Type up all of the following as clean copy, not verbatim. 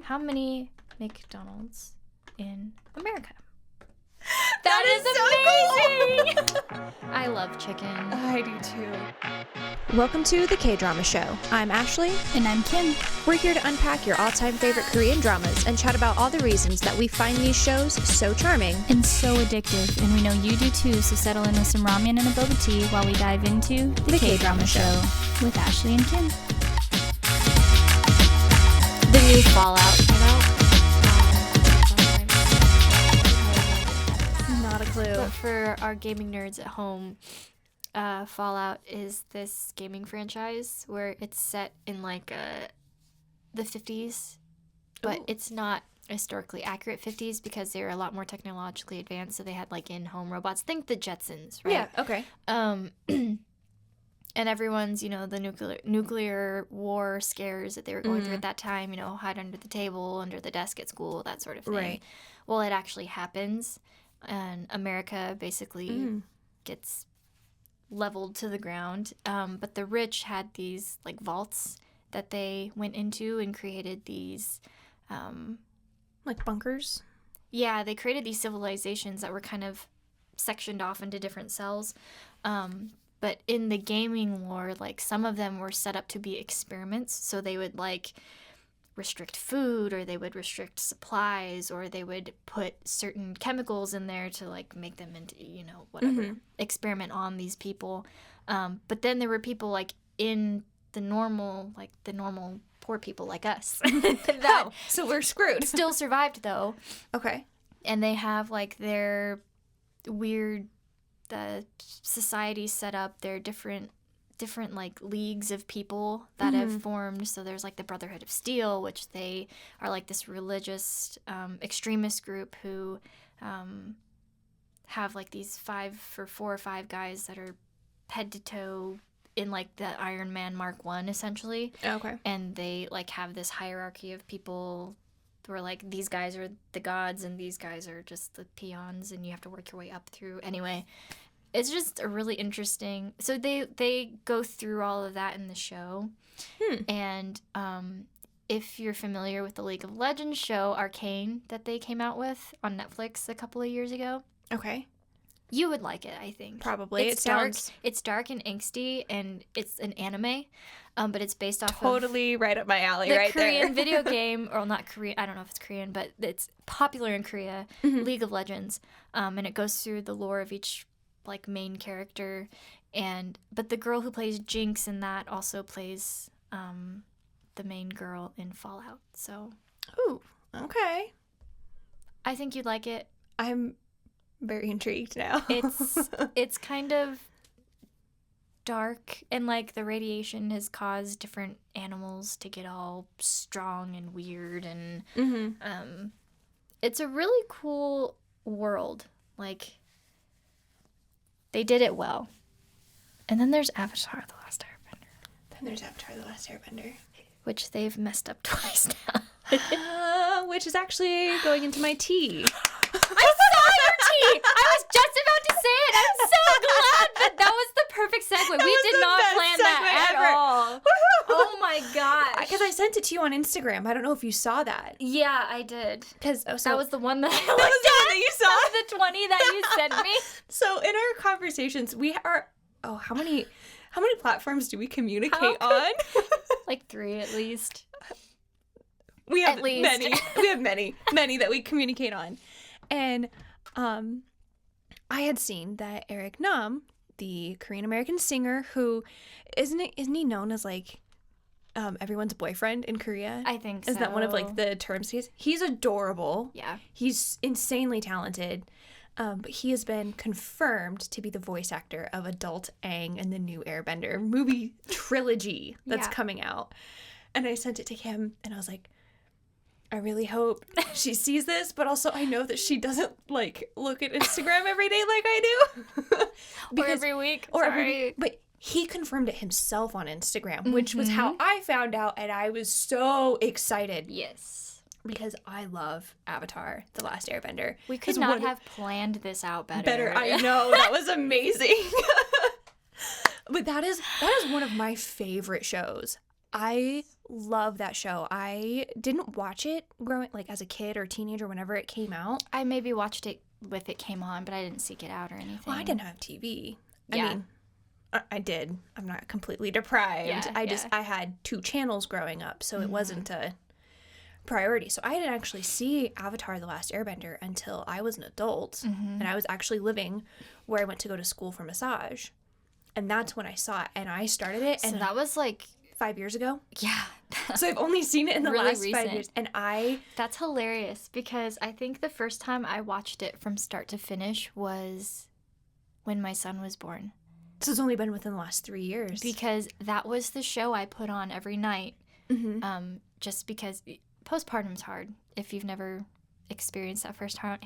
How many McDonald's in America? That is amazing! So cool! I love chicken. I do too. Welcome to the K-Drama Show. I'm Ashley. And I'm Kim. We're here to unpack your all-time favorite Korean dramas and chat about all the reasons that we find these shows so charming. And so addictive. And we know you do too, so settle in with some ramen and a boba tea while we dive into the K-Drama Show with Ashley and Kim. The new Fallout came out. Not a clue. But for our gaming nerds at home, Fallout is this gaming franchise where it's set in like the 50s, but it's not historically accurate 50s because they're a lot more technologically advanced. So they had like in-home robots. Think the Jetsons, right? Yeah, okay. And everyone's, the nuclear war scares that they were going through at that time, hide under the table, under the desk at school, that sort of thing. Right. Well, it actually happens, and America basically gets leveled to the ground. But the rich had these, like, vaults that they went into and created these... like bunkers? Yeah, they created these civilizations that were kind of sectioned off into different cells. But in the gaming lore, like, some of them were set up to be experiments. So they would, like, restrict food, or they would restrict supplies, or they would put certain chemicals in there to, like, make them into, whatever, experiment on these people. But then there were people, like, in the normal poor people like us. So we're screwed. Still survived, though. Okay. And they have, like, their weird... the society set up their different like leagues of people that have formed. So there's like the Brotherhood of Steel, which they are like this religious extremist group who have like these 4 or 5 guys that are head to toe in like the Iron Man Mark 1 essentially. Okay. And they like have this hierarchy of people where like these guys are the gods and these guys are just the peons and you have to work your way up through. Anyway, it's just a really interesting... So they go through all of that in the show. And if you're familiar with the League of Legends show, Arcane, that they came out with on Netflix a couple of years ago. Okay. You would like it, I think. Probably. It's dark and angsty, and it's an anime, but it's based off totally right up my alley the right Korean there. video game, or not Korean, I don't know if it's Korean, but it's popular in Korea, League of Legends, and it goes through the lore of each like main character, but the girl who plays Jinx in that also plays the main girl in Fallout. So, Ooh, okay. I think you'd like it. I'm very intrigued now. It's kind of dark, and like the radiation has caused different animals to get all strong and weird, and it's a really cool world. Like, they did it well. And then there's Avatar: The Last Airbender. Which they've messed up twice now. Which is actually going into my tea. I saw your tea! I was just about to say it! I'm so glad that was the perfect segue. We did not plan that at all. Oh my gosh. Because I sent it to you on Instagram. I don't know if you saw that. Yeah, I did. That was the one that I was the one that you saw? That was the 20 that you sent me. So in our conversations, we are... Oh, how many platforms do we communicate on? Like 3 at least. We have at least. many. We have many that we communicate on. And I had seen that Eric Nam, the Korean-American singer who... Isn't he known as like everyone's boyfriend in Korea? I think so. Is that one of like the terms he has? He's adorable. Yeah. He's insanely talented. But he has been confirmed to be the voice actor of adult Aang in the new Airbender movie trilogy that's coming out. And I sent it to him, and I was like, I really hope she sees this, but also I know that she doesn't like look at Instagram every day like I do. Or every week. But he confirmed it himself on Instagram, which was how I found out, and I was so excited. Yes. Because I love Avatar: The Last Airbender. We could not have planned this out better. I know. That was amazing. But that is one of my favorite shows. I love that show. I didn't watch it growing like as a kid or teenager whenever it came out. I maybe watched it if it came on, but I didn't seek it out or anything. Well, I didn't have TV. Yeah. I mean, I did. I'm not completely deprived. Yeah, I had 2 channels growing up, so it wasn't a priority. So I didn't actually see Avatar: The Last Airbender until I was an adult, and I was actually living where I went to go to school for massage. And that's when I saw it, and I started it. So And that was like, 5 years ago. yeah. So I've only seen it in the Really last 5 recent. years. And I, That's hilarious because I think the first time I watched it from start to finish was when my son was born. so it's only been within the last 3 years. Because that was the show I put on every night. Just because postpartum's hard. If you've never experienced that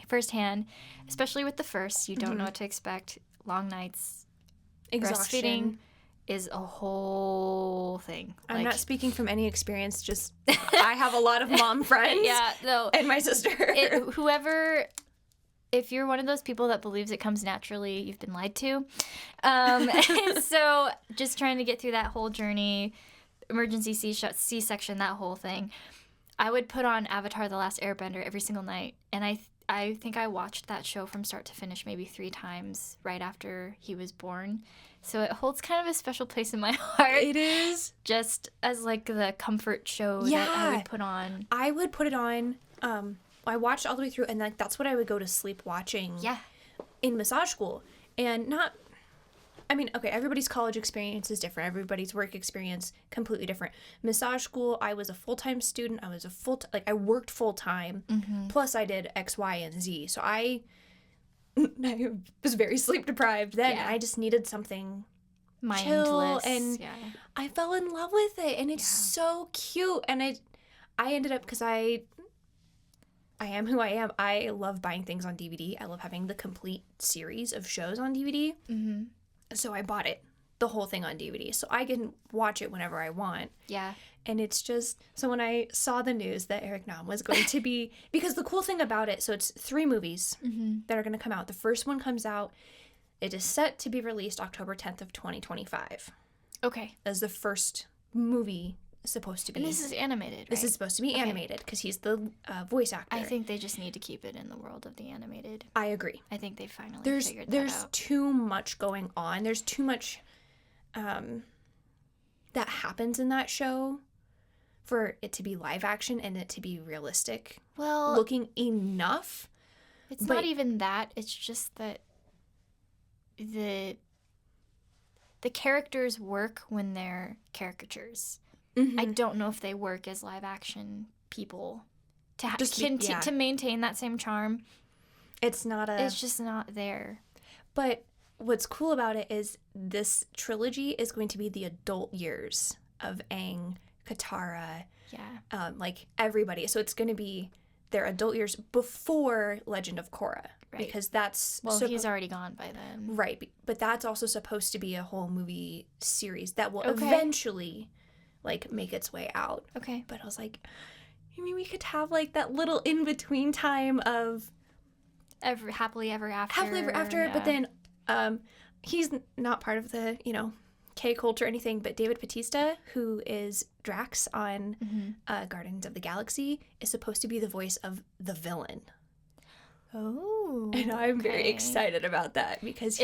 firsthand, especially with the first, you don't know what to expect. Long nights, Exhaustion. breastfeeding is a whole thing. I'm not speaking from any experience, just I have a lot of mom friends. Yeah, no. And my sister. If you're one of those people that believes it comes naturally, you've been lied to. So just trying to get through that whole journey, emergency C-section, that whole thing. I would put on Avatar: The Last Airbender every single night, and I think I watched that show from start to finish maybe 3 times right after he was born. So it holds kind of a special place in my heart. It is. Just as like the comfort show that I would put on. I would put it on. I watched all the way through, and like that's what I would go to sleep watching. Yeah. In massage school, and not. I mean, okay, everybody's college experience is different. Everybody's work experience completely different. Massage school, I was a full-time student. I was I worked full-time. Plus I did X, Y, and Z. So I was very sleep deprived then. Yeah. I just needed something Mindless. chill, and yeah. I fell in love with it, and it's so cute. And I ended up, because I am who I am. I love buying things on DVD. I love having the complete series of shows on DVD. So I bought it, the whole thing on DVD, so I can watch it whenever I want. Yeah. And it's just, so when I saw the news that Eric Nam was going to be, because the cool thing about it, so it's 3 movies that are going to come out. The first one comes out, it is set to be released October 10th of 2025. Okay. As the first movie supposed to be. And this is animated, right? This is supposed to be animated, because he's the voice actor. I think they just need to keep it in the world of the animated. I agree. I think they finally figured that There's out. too much going on. There's too much that happens in that show for it to be live action and it to be realistic Well, looking enough. it's but- not even that. It's just that the characters work when they're caricatures. I don't know if they work as live action people to maintain that same charm. It's not a... It's just not there. But what's cool about it is this trilogy is going to be the adult years of Aang, Katara, like everybody. So it's going to be their adult years before Legend of Korra. Right. Because that's... He's already gone by then. Right. But that's also supposed to be a whole movie series that will eventually, like, make its way out. Okay. But I was like, I mean, we could have, like, that little in-between time of... Happily ever after. Happily ever after. Yeah. But then he's not part of the, K cult or anything, but David Bautista, who is Drax on Guardians of the Galaxy, is supposed to be the voice of the villain. Oh. And I'm very excited about that because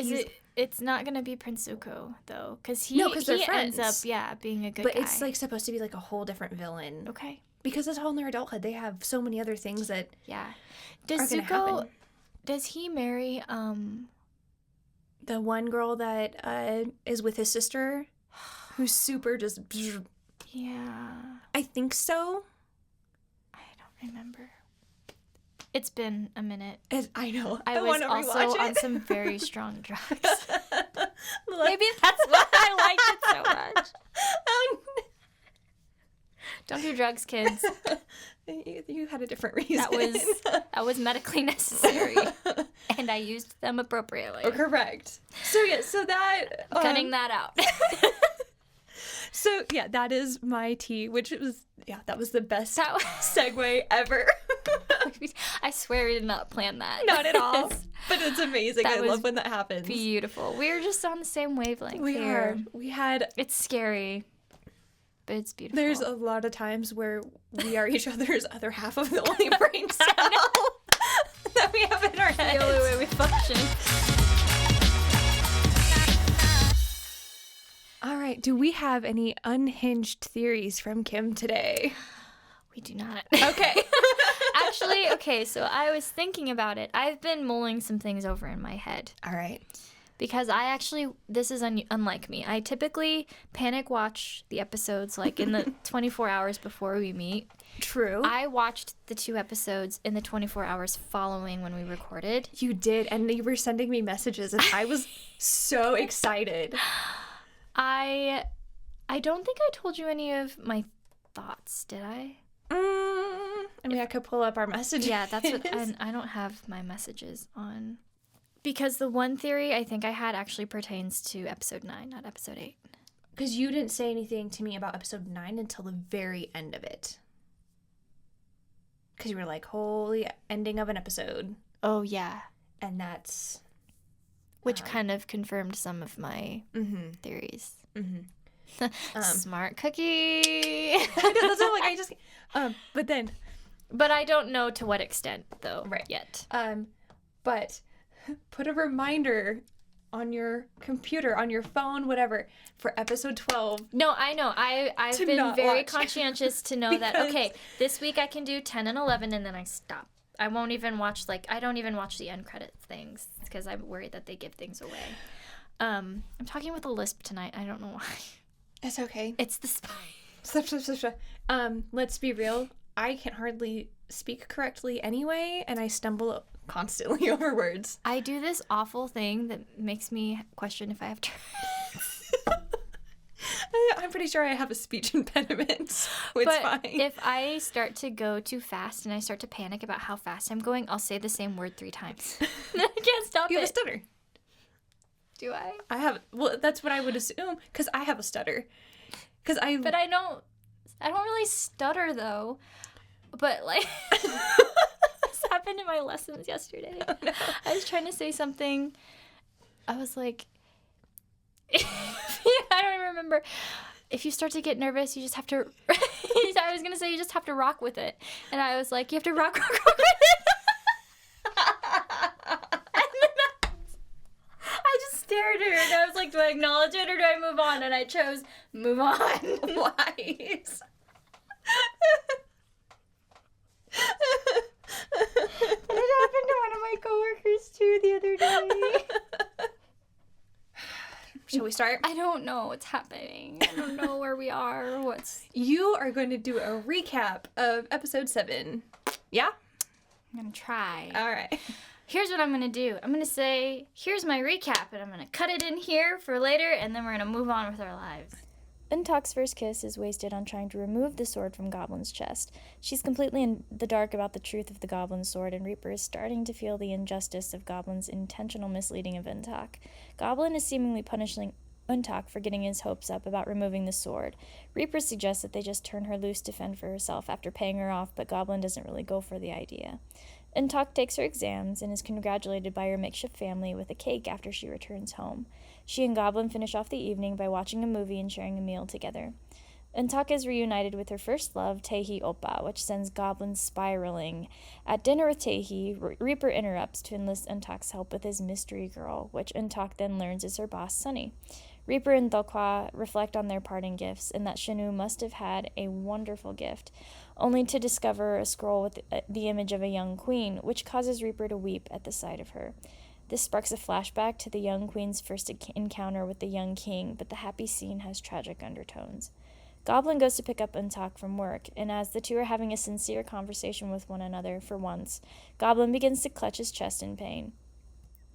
it's not going to be Prince Zuko, though, because he they're ends friends. up, being a good But guy. it's, like, supposed to be, like, a whole different villain. Okay. Because it's all in their adulthood. They have so many other things that Yeah. are Does going to Zuko, happen. does he marry, The one girl that is with his sister, who's super just... yeah, I think so. I don't remember. It's been a minute. I know. I was wanna also rewatch on it. some very strong drugs. Like- Maybe that's why I liked it so much. Oh, Don't do drugs, kids. you had a different reason. That was medically necessary, and I used them appropriately. Oh, correct. So that Cutting that out. So that is my tea, which was that was the best That was- segue ever. I swear we did not plan that. Not at all. But it's amazing. That I was love when that happens. Beautiful. We're just on the same wavelength We here. are. We had It's scary. but it's beautiful. There's a lot of times where we are each other's other half of the only brain cell that we have in our heads. the only way we function. All right. Do we have any unhinged theories from Kim today? We do not. Okay. Actually, okay, so I was thinking about it. I've been mulling some things over in my head. All right. Because I actually, this is unlike me. I typically panic watch the episodes like in the 24 hours before we meet. True. I watched the 2 episodes in the 24 hours following when we recorded. You did, and you were sending me messages, and I was so excited. I don't think I told you any of my thoughts, did I? I mean, I could pull up our messages. Yeah, that's what, I don't have my messages on. Because the one theory I think I had actually pertains to episode 9, not episode 8. Because you didn't say anything to me about episode 9 until the very end of it. Because you were like, holy ending of an episode. Oh, yeah. And that's... Which kind of confirmed some of my theories. Smart cookie. But I don't know to what extent, though, yet. But put a reminder on your computer, on your phone, whatever, for episode 12. No, I know. I've been very conscientious to know that, okay, this week I can do 10 and 11, and then I stop. I won't even watch, I don't even watch the end credit things, because I'm worried that they give things away. I'm talking with a lisp tonight. I don't know why. It's okay. It's the spine. Let's be real. I can hardly speak correctly anyway, and I stumble constantly over words. I do this awful thing that makes me question if I have Tourette's. I'm pretty sure I have a speech impediment, so it's but fine. If I start to go too fast and I start to panic about how fast I'm going, I'll say the same word 3 times. I can't stop You have it. a stutter. Do I? I have. Well, that's what I would assume, because I have a stutter. But I don't really stutter, though. But, this happened in my lessons yesterday. Oh, no. I was trying to say something. I was like, I don't even remember. If you start to get nervous, you just have to, I was going to say you just have to rock with it. And I was like, you have to rock with it. I just stared at her and I was like, do I acknowledge it or do I move on? And I chose move on. Wise. It happened to one of my coworkers too the other day. Shall we start? I don't know what's happening. I don't know where we are or what's... You are going to do a recap of episode 7. Yeah? I'm going to try. All right. Here's what I'm going to do. I'm going to say, here's my recap, and I'm going to cut it in here for later, and then we're going to move on with our lives. UnTak's first kiss is wasted on trying to remove the sword from Goblin's chest. She's completely in the dark about the truth of the Goblin's sword, and Reaper is starting to feel the injustice of Goblin's intentional misleading of UnTak. Goblin is seemingly punishing UnTak for getting his hopes up about removing the sword. Reaper suggests that they just turn her loose to fend for herself after paying her off, but Goblin doesn't really go for the idea. UnTak takes her exams and is congratulated by her makeshift family with a cake after she returns home. She and Goblin finish off the evening by watching a movie and sharing a meal together. UnTak is reunited with her first love, TaeHee Oppa, which sends Goblin spiraling. At dinner with TaeHee, Reaper interrupts to enlist UnTak's help with his mystery girl, which UnTak then learns is her boss, Sunny. Reaper and DeokHwa reflect on their parting gifts and that Shanu must have had a wonderful gift, only to discover a scroll with the image of a young queen, which causes Reaper to weep at the sight of her. This sparks a flashback to the young queen's first encounter with the young king, but the happy scene has tragic undertones. Goblin goes to pick up UnTak from work, and as the two are having a sincere conversation with one another for once, Goblin begins to clutch his chest in pain.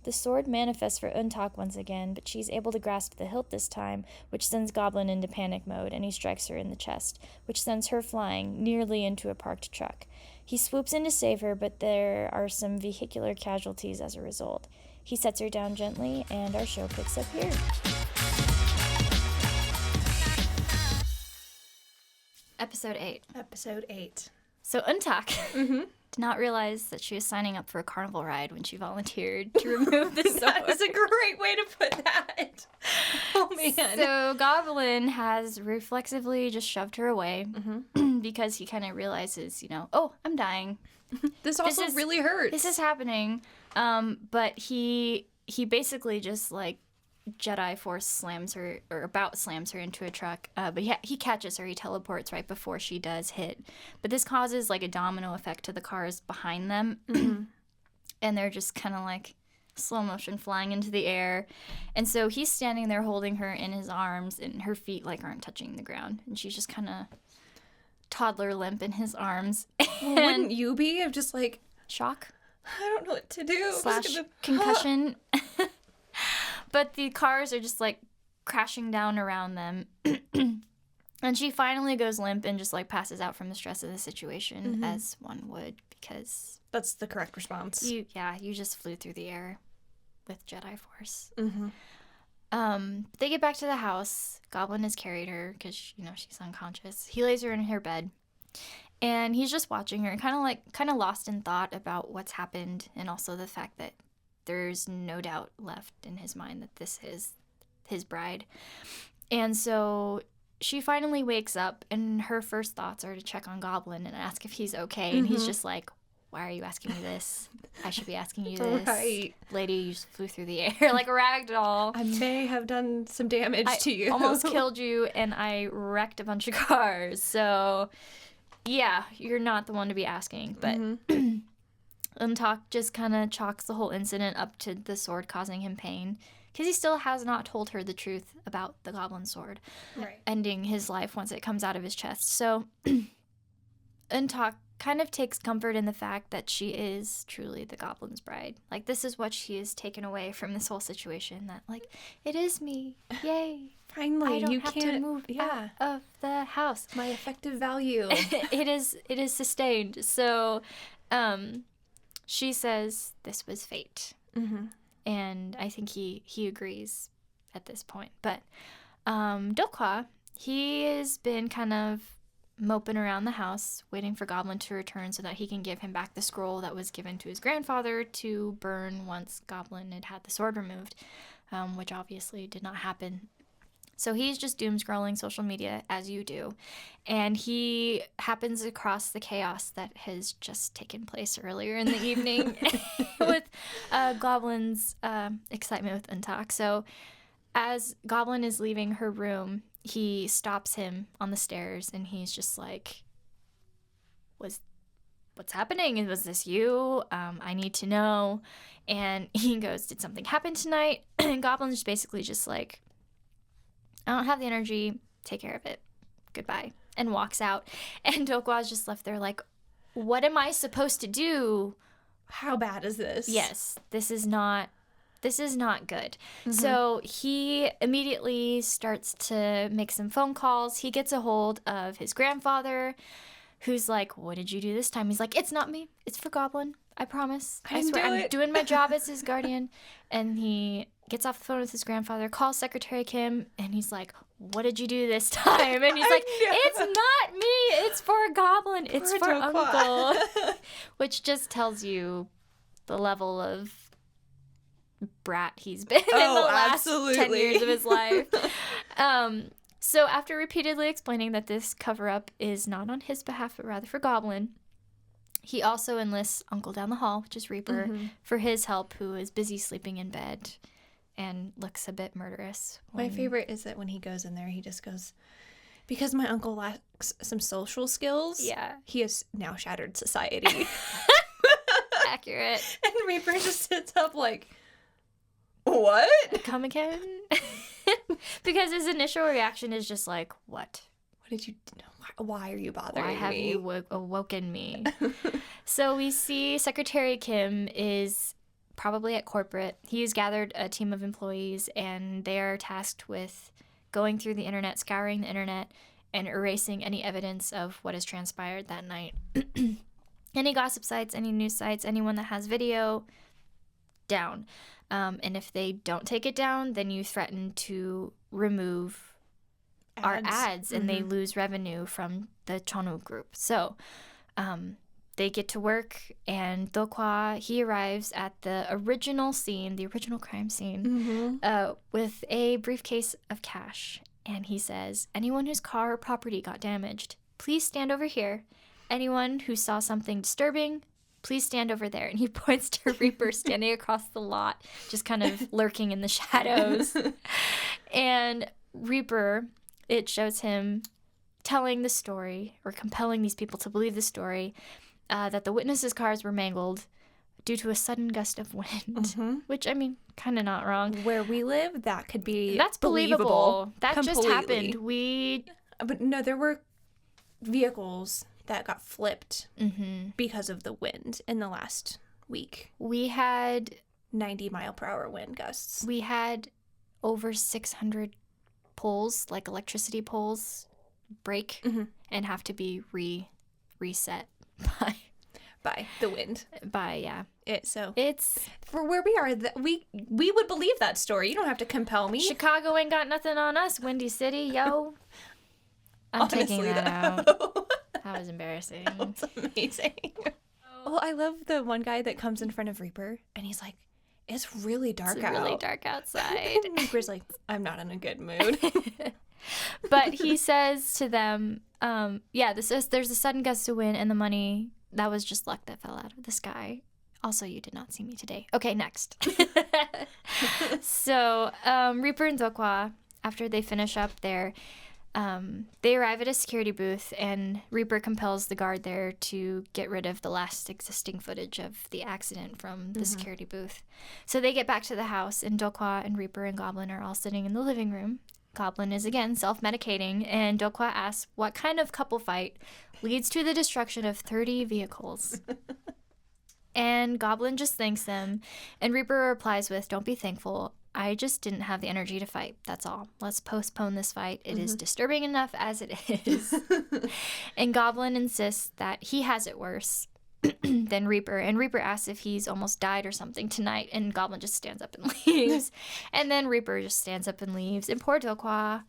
The sword manifests for UnTak once again, but she's able to grasp the hilt this time, which sends Goblin into panic mode, and he strikes her in the chest, which sends her flying nearly into a parked truck. He swoops in to save her, but there are some vehicular casualties as a result. He sets her down gently, and our show picks up here. Episode 8. Episode 8. So UnTak did not realize that she was signing up for a carnival ride when she volunteered to remove the sword. That is a great way to put that. Oh, man. So Goblin has reflexively just shoved her away because he kind of realizes, oh, I'm dying. This also really hurts. This is happening. But he basically just, like, Jedi Force slams her into a truck. But he catches her. He teleports right before she does hit. But this causes, like, a domino effect to the cars behind them. And they're just kind of, like, slow motion flying into the air. And so he's standing there holding her in his arms, and her feet, like, aren't touching the ground. And she's just kind of toddler limp in his arms. Well, wouldn't you be? I'm just like... Shock? I don't know what to do. / concussion. But the cars are just, like, crashing down around them. And she finally goes limp and just, like, passes out from the stress of the situation, as one would, because... That's the correct response. You just flew through the air with Jedi Force. They get back to the house. Goblin has carried her because, she's unconscious. He lays her in her bed. And he's just watching her, kind of lost in thought about what's happened, and also the fact that there's no doubt left in his mind that this is his bride. And so she finally wakes up, and her first thoughts are to check on Goblin and ask if he's okay. And he's just like, why are you asking me this? I should be asking you this. Right. Lady, you just flew through the air like a rag doll. I may have done some damage to you. I almost killed you, and I wrecked a bunch of cars. So, yeah, you're not the one to be asking. But UnTak just kind of chalks the whole incident up to the sword causing him pain, because he still has not told her the truth about the goblin sword, ending his life once it comes out of his chest. So UnTak kind of takes comfort in the fact that she is truly the goblin's bride. Like, this is what she has taken away from this whole situation, that, like, it is me. Yay. Finally, I don't you have can't to move out of the house. My effective value. It is sustained. So she says this was fate. And I think he agrees at this point. But DeokHwa, he has been kind of moping around the house, waiting for Goblin to return so that he can give him back the scroll that was given to his grandfather to burn once Goblin had the sword removed, which obviously did not happen. So he's just doom-scrolling social media, as you do, and he happens across the chaos that has just taken place earlier in the evening with Goblin's excitement with UnTak. So as Goblin is leaving her room, he stops him on the stairs, and he's just like, what's happening? Was this you? I need to know. And he goes, did something happen tonight? And Goblin's basically just like, I don't have the energy. Take care of it. Goodbye. And walks out. And DeokHwa's just left there like, what am I supposed to do? How bad is this? Yes, this is not good. So he immediately starts to make some phone calls. He gets a hold of his grandfather, who's like, what did you do this time? He's like, it's not me. It's for Goblin. I promise. I swear. I'm doing my job as his guardian. And he gets off the phone with his grandfather, calls Secretary Kim, and he's like, what did you do this time? And he's like, it's not me. It's for Goblin. It's for Uncle. Which just tells you the level of brat he's been in the last 10 years of his life. So after repeatedly explaining that this cover-up is not on his behalf, but rather for Goblin, he also enlists Uncle down the hall, which is Reaper, for his help, who is busy sleeping in bed and looks a bit murderous. My favorite is that when he goes in there, he just goes, because my uncle lacks some social skills, he has now shattered society. Accurate. And Reaper just sits up like, what? Come again? Because his initial reaction is just like, what? What did you do? Why are you bothering me? Why have you awoken me? So we see Secretary Kim is probably at corporate. He's gathered a team of employees, and they are tasked with going through the internet, scouring the internet, and erasing any evidence of what has transpired that night. Any gossip sites, any news sites, anyone that has video, down. And if they don't take it down, then you threaten to remove our ads, and they lose revenue from the Chonu group. So they get to work, and DeokHwa, he arrives at the original scene, the original crime scene, with a briefcase of cash. And he says, anyone whose car or property got damaged, please stand over here. Anyone who saw something disturbing, please stand over there. And he points to Reaper standing across the lot, just kind of lurking in the shadows. And Reaper, it shows him telling the story, or compelling these people to believe the story, that the witnesses' cars were mangled due to a sudden gust of wind. Which, I mean, kind of not wrong. Where we live, that could be That's believable. That completely. just happened. But no, there were vehicles that got flipped because of the wind in the last week. We had 90-mile-per-hour wind gusts. We had over 600 poles, like electricity poles, break and have to be reset by the wind. It's for where we are. We would believe that story. You don't have to compel me. Chicago ain't got nothing on us, Windy City, yo. I'm Honestly, taking that out. That was embarrassing. That's amazing. Well, I love the one guy that comes in front of Reaper, and he's like, "It's really dark out. Really dark outside." Reaper's like, "I'm not in a good mood." But he says to them, there's a sudden gust of wind, and the money, that was just luck that fell out of the sky. Also, you did not see me today. Okay, next. So, Reaper and DeokHwa, after they finish up there, they arrive at a security booth, and Reaper compels the guard there to get rid of the last existing footage of the accident from the security booth. So they get back to the house, and DeokHwa and Reaper and Goblin are all sitting in the living room. Goblin is again self-medicating, and DeokHwa asks what kind of couple fight leads to the destruction of 30 vehicles. And Goblin just thanks them, and Reaper replies with, "Don't be thankful. I just didn't have the energy to fight. That's all. Let's postpone this fight. It is disturbing enough as it is." And Goblin insists that he has it worse than Reaper. And Reaper asks if he's almost died or something tonight. And Goblin just stands up and leaves. And then Reaper just stands up and leaves. And poor DeokHwa,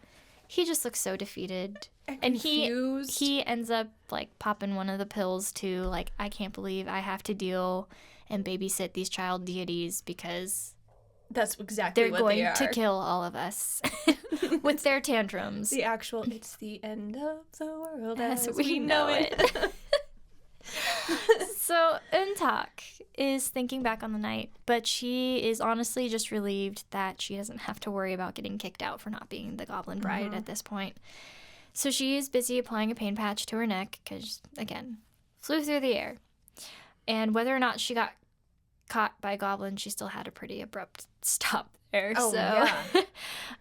he just looks so defeated. And he ends up like popping one of the pills too. Like, I can't believe I have to deal and babysit these child deities because that's exactly what they are. They're going to kill all of us with their tantrums. It's the end of the world as we know it. So EunTak is thinking back on the night, but she is honestly just relieved that she doesn't have to worry about getting kicked out for not being the Goblin Bride at this point. So she is busy applying a pain patch to her neck because, again, flew through the air. And whether or not she got caught by Goblin, she still had a pretty abrupt stop there. Oh, so.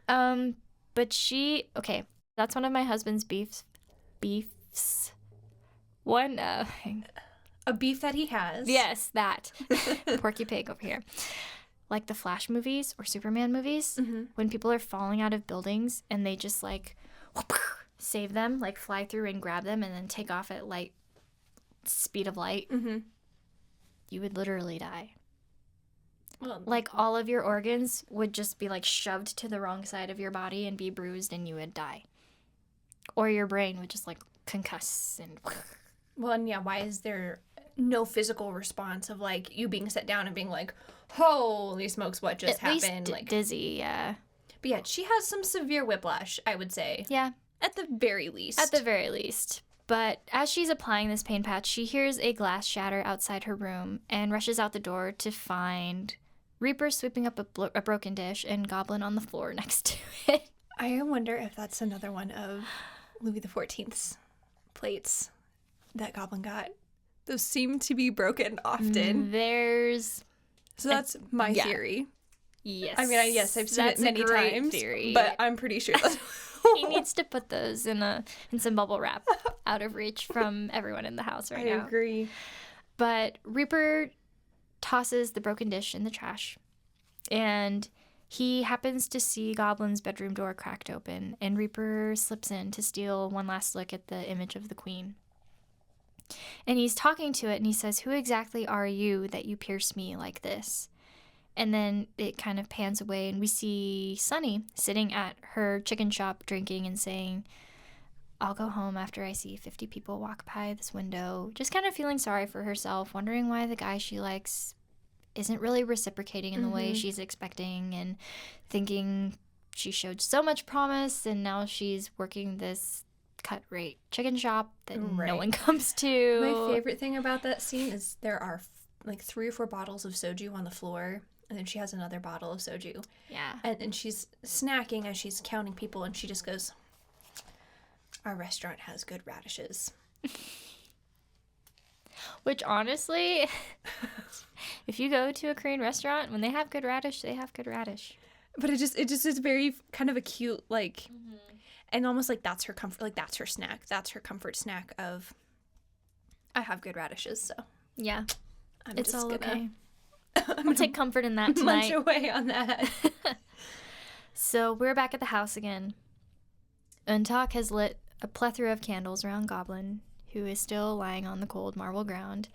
yeah. But okay, that's one of my husband's beefs. One, a beef that he has. Yes, that. Porky Pig over here. Like the Flash movies or Superman movies, when people are falling out of buildings and they just like save them, like fly through and grab them and then take off at light speed of light, you would literally die. Well, like all of your organs would just be like shoved to the wrong side of your body and be bruised and you would die. Or your brain would just like concuss and... Well, and yeah, why is there no physical response of like you being set down and being like, holy smokes, what just happened? Like dizzy, yeah. But yeah, she has some severe whiplash, I would say. Yeah. At the very least. At the very least. But as she's applying this pain patch, she hears a glass shatter outside her room and rushes out the door to find Reaper sweeping up a broken dish and Goblin on the floor next to it. I wonder if that's another one of Louis XIV's plates that Goblin got. Those seem to be broken often. So that's my theory. Yes. I mean, yes, I've seen it many times, theory. But I'm pretty sure that's... He needs to put those in some bubble wrap out of reach from everyone in the house right now. I agree. But Reaper tosses the broken dish in the trash, and he happens to see Goblin's bedroom door cracked open, and Reaper slips in to steal one last look at the image of the queen. And he's talking to it, and he says, "Who exactly are you that you pierce me like this?" And then it kind of pans away, and we see Sunny sitting at her chicken shop drinking and saying, I'll go home after I see 50 people walk by this window, just kind of feeling sorry for herself, wondering why the guy she likes isn't really reciprocating in the way she's expecting, and thinking she showed so much promise and now she's working this cut rate chicken shop that no one comes to. My favorite thing about that scene is there are like 3 or 4 bottles of soju on the floor, and then she has another bottle of soju. Yeah. And she's snacking as she's counting people, and she just goes, "Our restaurant has good radishes." Which, honestly, if you go to a Korean restaurant, when they have good radish, they have good radish. But it just is very kind of a cute, like, and almost like that's her comfort, like that's her snack. That's her comfort snack of, I have good radishes, so Yeah. It's all gonna, okay. I'll take comfort in that tonight. munch away on that. So we're back at the house again. EunTak has lit a plethora of candles around Goblin, who is still lying on the cold marble ground.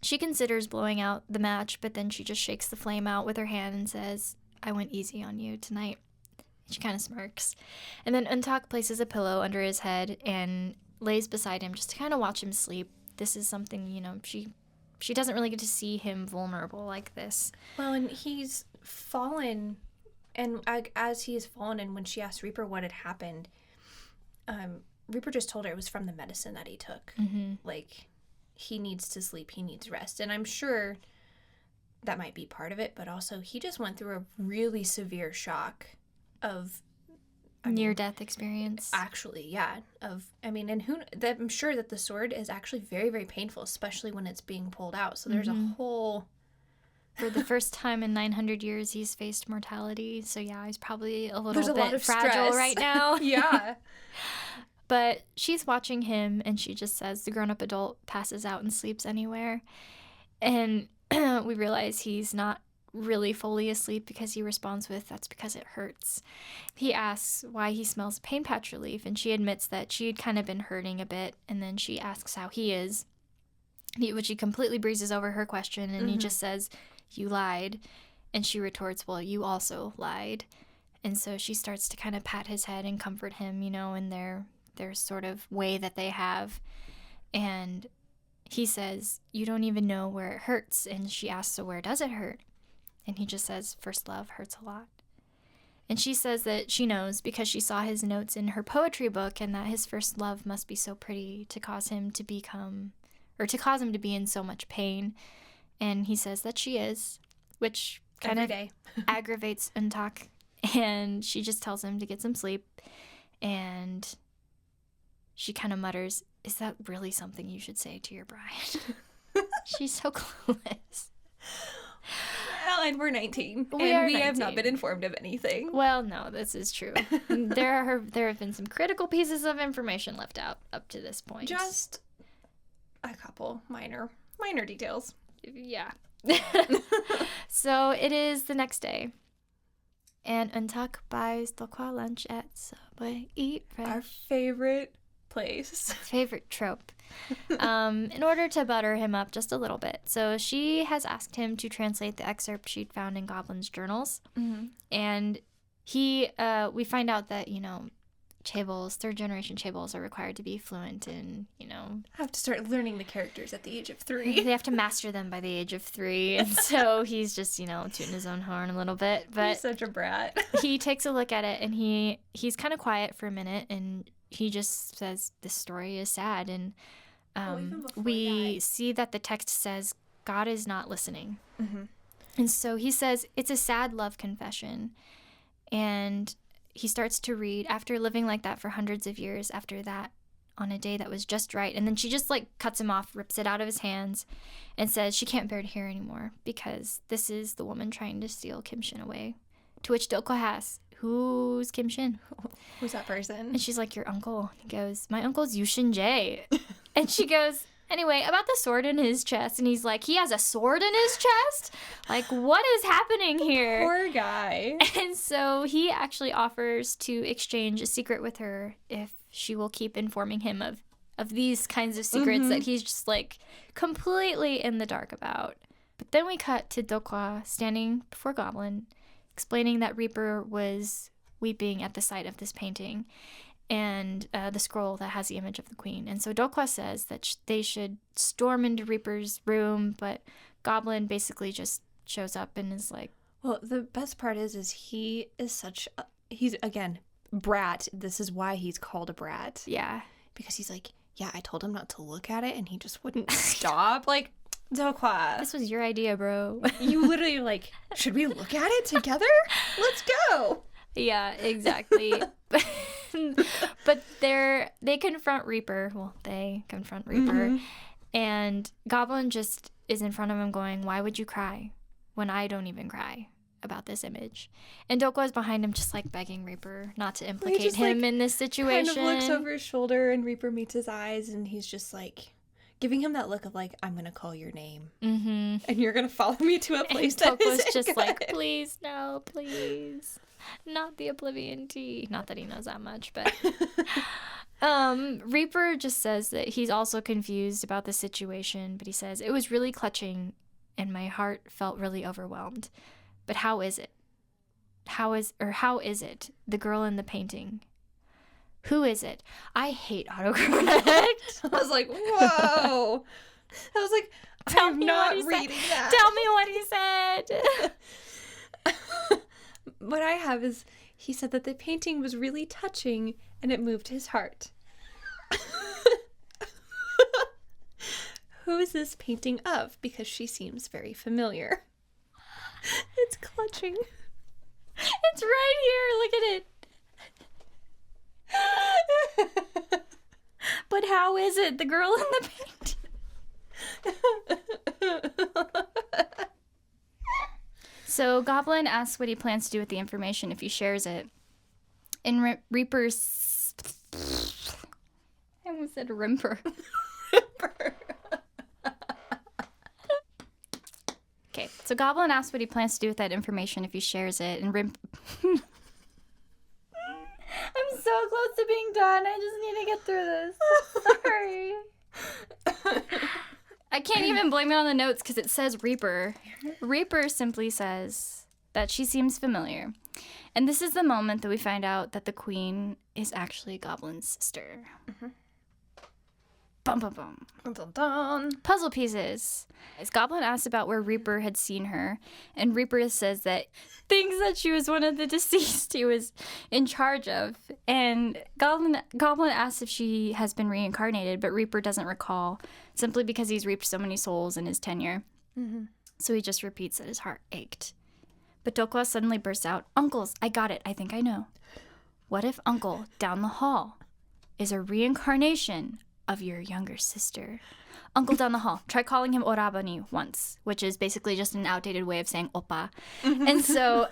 She considers blowing out the match, but then she just shakes the flame out with her hand and says, "I went easy on you tonight." She kind of smirks. And then EunTak places a pillow under his head and lays beside him just to kind of watch him sleep. This is something, you know, she doesn't really get to see him vulnerable like this. Well, and he's fallen, and as he has fallen, and when she asked Reaper what had happened, Reaper just told her it was from the medicine that he took. Like, he needs to sleep, he needs rest. And I'm sure that might be part of it, but also he just went through a really severe shock of Near-death experience. Actually, yeah. And I'm sure that the sword is actually very, very painful, especially when it's being pulled out. So there's a whole... For the first time in 900 years, he's faced mortality. So yeah, he's probably a There's little a lot bit of fragile stress. right now. Yeah. But she's watching him, and she just says the grown-up adult passes out and sleeps anywhere. And we realize he's not really fully asleep because he responds with, "That's because it hurts." He asks why he smells pain patch relief, and she admits that she'd kind of been hurting a bit, and then she asks how he is, which he completely breezes over her question, and he just says, "You lied." And she retorts, "Well, you also lied." And so she starts to kind of pat his head and comfort him, you know, in their sort of way that they have. And he says, "You don't even know where it hurts." And she asks, "So where does it hurt?" And he just says, "First love hurts a lot." And she says that she knows because she saw his notes in her poetry book, and that his first love must be so pretty to cause him to be in so much pain. And he says that she is, which kind of aggravates EunTak. And she just tells him to get some sleep. And she kind of mutters, "Is that really something you should say to your bride?" She's so clueless. Well, and we're 19. We have not been informed of anything. Well, no, this is true. There have been some critical pieces of information left out up to this point. Just a couple minor details. Yeah. So it is the next day. And EunTak buys DeokHwa lunch at Subway Eat Fresh. Our favorite place. Favorite trope. In order to butter him up just a little bit. So she has asked him to translate the excerpt she'd found in Goblin's journals. And we find out that, you know, chaebols, third generation chaebols are required to be fluent in, you know. Have to start learning the characters at the age of 3. They have to master them by the age of 3. And so he's just, you know, tooting his own horn a little bit. But he's such a brat. He takes a look at it, and he's kind of quiet for a minute, and he just says, "This story is sad." And we see that the text says, "God is not listening." And so he says, "It's a sad love confession." And he starts to read, "After living like that for hundreds of years, after that, on a day that was just right." And then she just like cuts him off, rips it out of his hands, and says she can't bear to hear anymore because this is the woman trying to steal Kim Shin away. To which DeokHwa asks, "Who's Kim Shin?" Who's that person? And she's like, "Your uncle." He goes, "My uncle's Yushin Jae." And she goes, "Anyway, about the sword in his chest." And he's like, "He has a sword in his chest? Like, what is happening here?" Poor guy. And so he actually offers to exchange a secret with her if she will keep informing him of these kinds of secrets that he's just like completely in the dark about. But then we cut to DeokHwa standing before Goblin, explaining that Reaper was weeping at the sight of this painting. and the scroll that has the image of the queen. And so DeokHwa says that they should storm into Reaper's room, but Goblin basically just shows up and is like... Well, the best part is he is he's, again, brat. This is why he's called a brat. Yeah. Because he's like, yeah, I told him not to look at it, and he just wouldn't stop. Like, DeokHwa. This was your idea, bro. You literally like, should we look at it together? Let's go. Yeah, exactly. But they confront Reaper. Well, they confront Reaper. And Goblin just is in front of him going, why would you cry when I don't even cry about this image? And DeokHwa is behind him just like begging Reaper not to implicate him in this situation. Kind of looks over his shoulder and Reaper meets his eyes and he's just like giving him that look of like, I'm going to call your name. And you're going to follow me to a place that isn't just good. like, please, no, please. Not the Oblivion tea. Not that he knows that much, but... Reaper just says that he's also confused about the situation, but he says, it was really clutching and my heart felt really overwhelmed. But how is it? How is it? The girl in the painting. Who is it? I hate autocorrect. I was like, whoa. I was like, I'm not reading that. Tell me what he said. What I have is, he said that the painting was really touching and it moved his heart. Who is this painting of? Because she seems very familiar. It's clutching. It's right here. Look at it. But how is it? The girl in the painting. So Goblin asks what he plans to do with the information if he shares it. And Reaper's... I almost said Rimper. Okay, so Goblin asks what he plans to do with that information if he shares it, and I'm so close to being done. I just need to get through this. Sorry. I can't even blame it on the notes because it says Reaper. Reaper simply says that she seems familiar. And this is the moment that we find out that the queen is actually Goblin's sister. Bum, bum, bum. Dun, dun, dun. Puzzle pieces. As Goblin asks about where Reaper had seen her, and Reaper says that thinks that she was one of the deceased he was in charge of. And Goblin asks if she has been reincarnated, but Reaper doesn't recall, simply because he's reaped so many souls in his tenure. So he just repeats that his heart ached. But DeokHwa suddenly bursts out, Uncles, I got it. I think I know. What if Uncle, down the hall, is a reincarnation of your younger sister? Uncle down the hall. Try calling him Orabani once, which is basically just an outdated way of saying Oppa. And so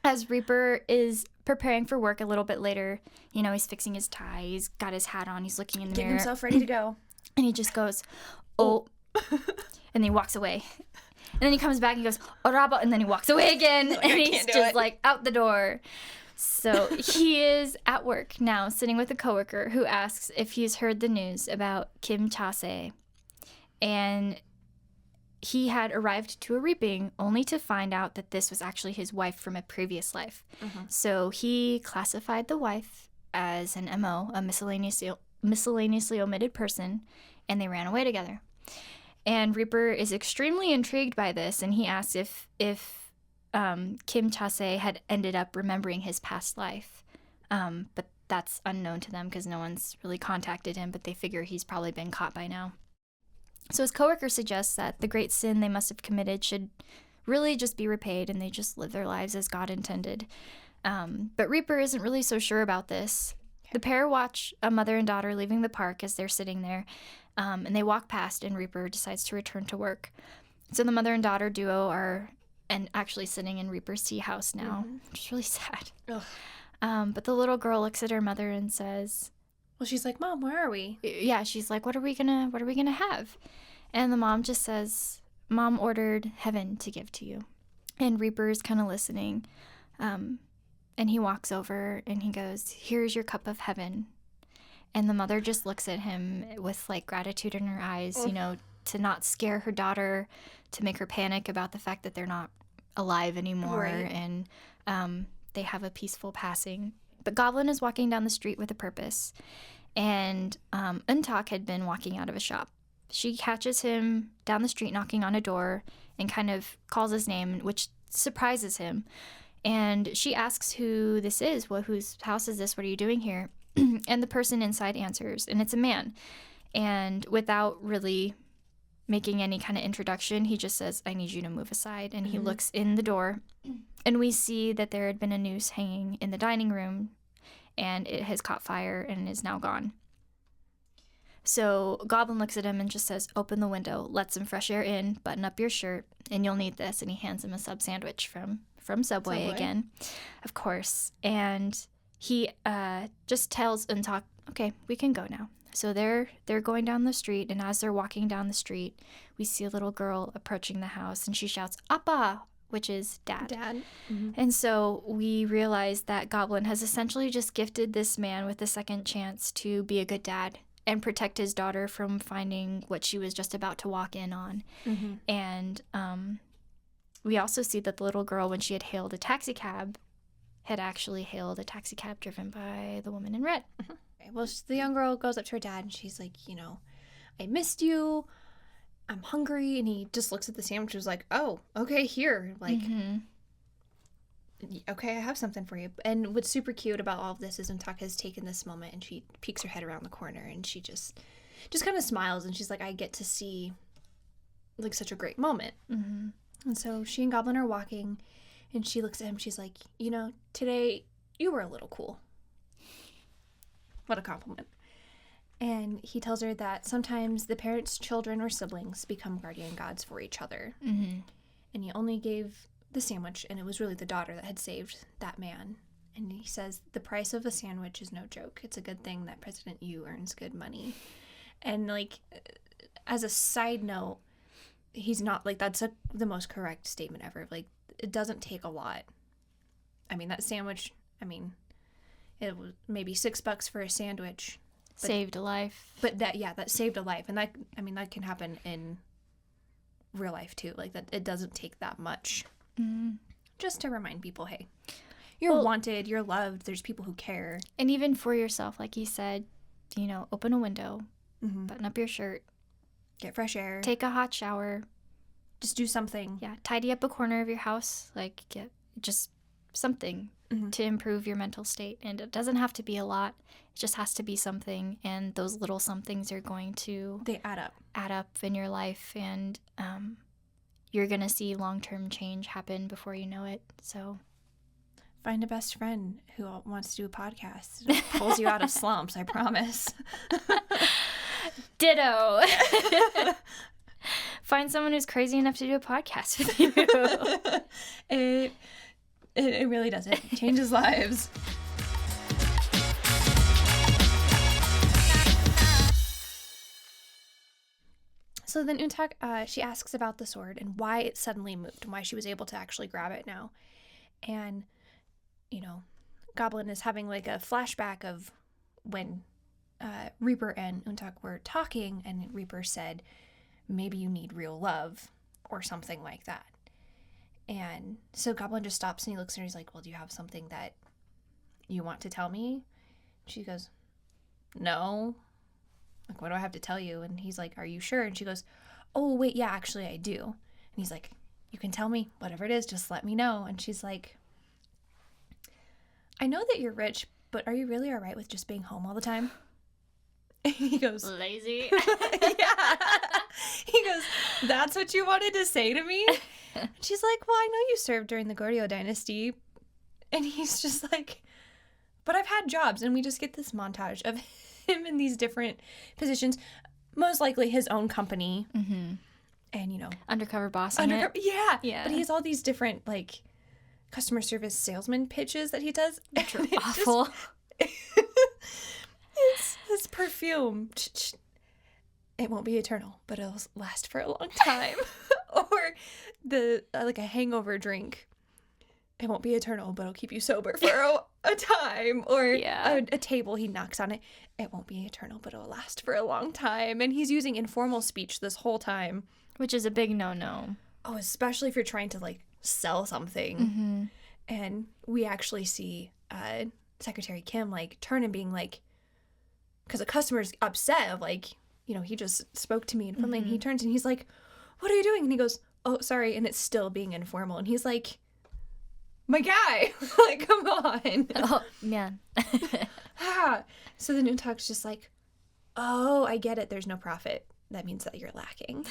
as Reaper is preparing for work a little bit later, you know, he's fixing his tie, he's got his hat on, he's looking in the mirror. Getting himself ready to go. And he just goes, oh. And then he walks away. And then he comes back and he goes, Oraba, and then he walks away again. Like, and he's just like out the door. So he is at work now, sitting with a coworker who asks if he's heard the news about Kim Cha-se. And he had arrived to a reaping only to find out that this was actually his wife from a previous life. So he classified the wife as an MO, a miscellaneously omitted person, and they ran away together. And Reaper is extremely intrigued by this, and he asks if Kim Cha-se had ended up remembering his past life. But that's unknown to them because no one's really contacted him, but they figure he's probably been caught by now. So his coworker suggests that the great sin they must have committed should really just be repaid and they just live their lives as God intended. But Reaper isn't really so sure about this. The pair watch a mother and daughter leaving the park as they're sitting there, and they walk past and Reaper decides to return to work. So the mother and daughter duo are actually sitting in Reaper's tea house now, which is really sad. But the little girl looks at her mother and says, well, she's like, Mom, where are we? Yeah, she's like, what are we gonna have? And the mom just says, Mom ordered heaven to give to you. And Reaper's kind of listening. And he walks over and he goes, here's your cup of heaven. And the mother just looks at him with like gratitude in her eyes, you know, to not scare her daughter, to make her panic about the fact that they're not alive anymore. Right. And they have a peaceful passing But Goblin is walking down the street with a purpose, and EunTak had been walking out of a shop. She catches him down the street knocking on a door and kind of calls his name, which surprises him. And she asks who this is. Well, whose house is this? What are you doing here? And the person inside answers, and it's a man. And without really making any kind of introduction, he just says, I need you to move aside. And he looks in the door, and we see that there had been a noose hanging in the dining room, and it has caught fire and is now gone. So Goblin looks at him and just says, open the window, let some fresh air in, button up your shirt, and you'll need this. And he hands him a sub sandwich from Subway again, of course. And he just tells EunTak, okay, we can go now. So they're going down the street, and as they're walking down the street, we see a little girl approaching the house, and she shouts, Appa, which is dad. Mm-hmm. And so we realize that Goblin has essentially just gifted this man with a second chance to be a good dad and protect his daughter from finding what she was just about to walk in on. Mm-hmm. And we also see that the little girl, when she had hailed a taxi cab, had actually hailed a taxi cab driven by the woman in red. Mm-hmm. Well, the young girl goes up to her dad, and she's like, I missed you. I'm hungry. And he just looks at the sandwich and was like, oh, okay, here. Like, okay, I have something for you. And what's super cute about all of this is EunTak has taken this moment, and she peeks her head around the corner, and she just kind of smiles, and she's like, I get to see, like, such a great moment. Mm-hmm. And so she and Goblin are walking, and she looks at him. She's like, today you were a little cool. What a compliment. And he tells her that sometimes the parents, children, or siblings become guardian gods for each other. Mm-hmm. And he only gave the sandwich, and it was really the daughter that had saved that man. And he says, the price of a sandwich is no joke. It's a good thing that President Yu earns good money. And, like, as a side note, he's not, like, that's the most correct statement ever. Like, it doesn't take a lot. I mean, that sandwich, it was maybe $6 for a sandwich. Saved a life. But that saved a life. And that can happen in real life too. Like, that it doesn't take that much. Mm-hmm. Just to remind people, hey, you're wanted, you're loved, there's people who care. And even for yourself, like you said, open a window, button up your shirt, get fresh air, take a hot shower. Just do something. Yeah, tidy up a corner of your house, like get just something to improve your mental state. And it doesn't have to be a lot. It just has to be something. And those little somethings are going to... They add up in your life. And you're going to see long-term change happen before you know it. So... Find a best friend who wants to do a podcast. It pulls you out of slumps, I promise. Ditto. Find someone who's crazy enough to do a podcast with you. It really does. It changes lives. So then EunTak, she asks about the sword and why it suddenly moved and why she was able to actually grab it now. And, Goblin is having like a flashback of when Reaper and EunTak were talking, and Reaper said, maybe you need real love or something like that. And so Goblin just stops and he looks at her and he's like, well, do you have something that you want to tell me? She goes, no. Like, what do I have to tell you? And he's like, are you sure? And she goes, oh, wait, yeah, actually I do. And he's like, you can tell me whatever it is, just let me know. And she's like, I know that you're rich, but are you really all right with just being home all the time? And he goes, lazy. Yeah. He goes, that's what you wanted to say to me? And she's like, well, I know you served during the Goryeo dynasty. And he's just like, but I've had jobs. And we just get this montage of him in these different positions, most likely his own company. Mm-hmm. And, undercover boss. Yeah. But he has all these different, like, customer service salesman pitches that he does. Which are awful. It's his perfume. It won't be eternal, but it'll last for a long time. Or the like a hangover drink. It won't be eternal, but it'll keep you sober for a time. Or a table, he knocks on it. It won't be eternal, but it'll last for a long time. And he's using informal speech this whole time. Which is a big no-no. Oh, especially if you're trying to, like, sell something. Mm-hmm. And we actually see Secretary Kim, like, turn and being like, because a customer's upset of, like, you know, he just spoke to me in front and he turns and he's like, what are you doing? And he goes, oh, sorry. And it's still being informal. And he's like, my guy, like, come on. Oh, man. So then EunTak's just like, oh, I get it. There's no profit. That means that you're lacking.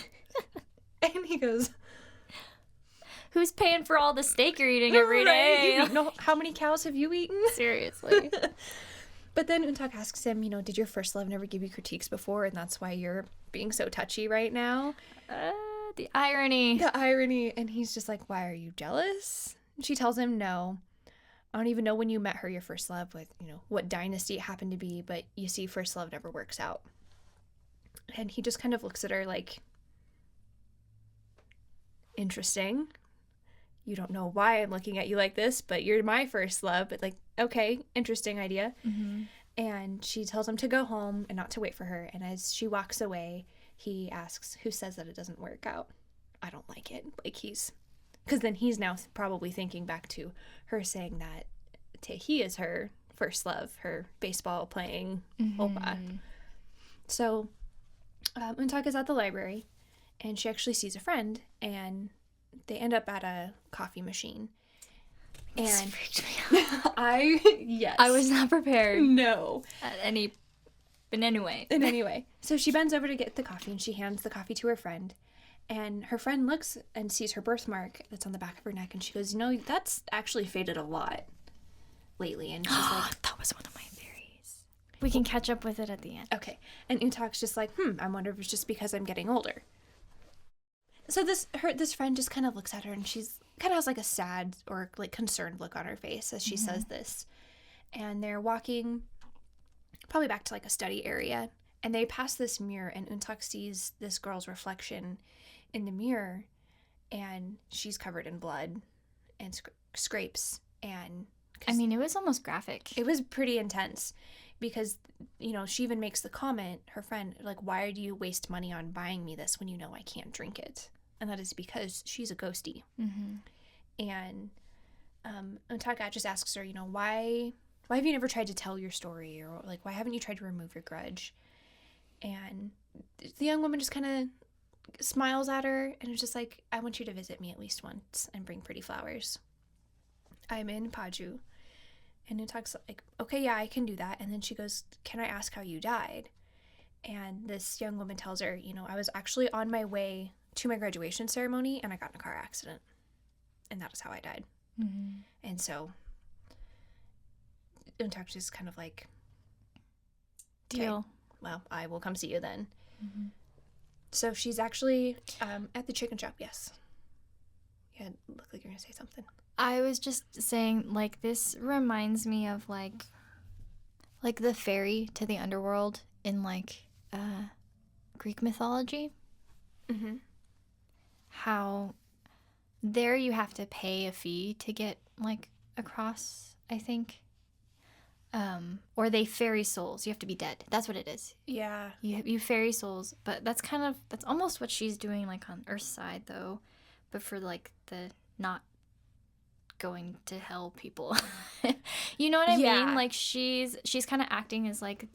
And he goes, Who's paying for all the steak you're eating every day? You know, how many cows have you eaten? Seriously. But then EunTak asks him, you know, did your first love never give you critiques before? And that's why you're being so touchy right now? The irony. The irony. And he's just like, why are you jealous? And she tells him, no. I don't even know when you met her, your first love, with, you know, what dynasty it happened to be. But you see, first love never works out. And he just kind of looks at her like, interesting. You don't know why I'm looking at you like this, but you're my first love. But, like, okay, interesting idea. Mm-hmm. And she tells him to go home and not to wait for her. And as she walks away, he asks, who says that it doesn't work out? I don't like it. Like, because then he's now probably thinking back to her saying that TaeHee is her first love, her baseball playing oppa. So EunTak is at the library, and she actually sees a friend, and they end up at a coffee machine. And This freaked me out. Yes. I was not prepared. No. In any way. In any way. So she bends over to get the coffee, and she hands the coffee to her friend. And her friend looks and sees her birthmark that's on the back of her neck, and she goes, you know, that's actually faded a lot lately. And she's like, that was one of my theories. We can catch up with it at the end. okay. And EunTak's just like, I wonder if it's just because I'm getting older. So this friend just kind of looks at her, and she's kind of has like a sad or like concerned look on her face as she says this. And they're walking probably back to like a study area, and they pass this mirror, and EunTak sees this girl's reflection in the mirror, and she's covered in blood and scrapes. And I mean, it was almost graphic. it was pretty intense because, you know, she even makes the comment, her friend, like, why do you waste money on buying me this when you know I can't drink it? And that is because she's a ghostie. And EunTak just asks her, you know, why have you never tried to tell your story? Or, like, why haven't you tried to remove your grudge? And the young woman just kind of smiles at her and is just like, I want you to visit me at least once and bring pretty flowers. I'm in Paju. And EunTak's like, okay, yeah, I can do that. And then she goes, can I ask how you died? And this young woman tells her, you know, I was actually on my way to my graduation ceremony, and I got in a car accident. And that is how I died. And so EunTak just kind of like, Deal. Okay, well, I will come see you then. So she's actually at the chicken shop. Yes. Yeah, look like you're going to say something. I was just saying, like, this reminds me of, like the ferry to the underworld in, like, Greek mythology. How there you have to pay a fee to get, like, across, I think. Or they ferry souls. You have to be dead. That's what it is. Yeah. You ferry souls. But that's almost what she's doing, like, on Earth's side, though. But for, like, the not going to hell people. You know what I mean? Like, she's kind of acting as, like,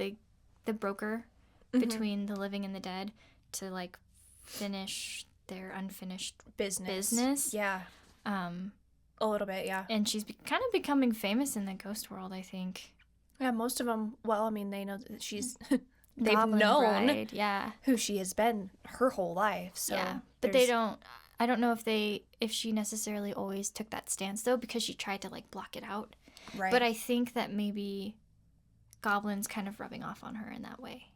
the broker between the living and the dead to, like, finish their unfinished business. Yeah. A little bit, yeah. And she's kind of becoming famous in the ghost world, I think. Yeah, most of them, well, I mean, they know that she's, they've Goblin known Bride, yeah. who she has been her whole life. So yeah, but they don't, I don't know if she necessarily always took that stance, though, because she tried to, like, block it out. Right. But I think that maybe Goblin's kind of rubbing off on her in that way.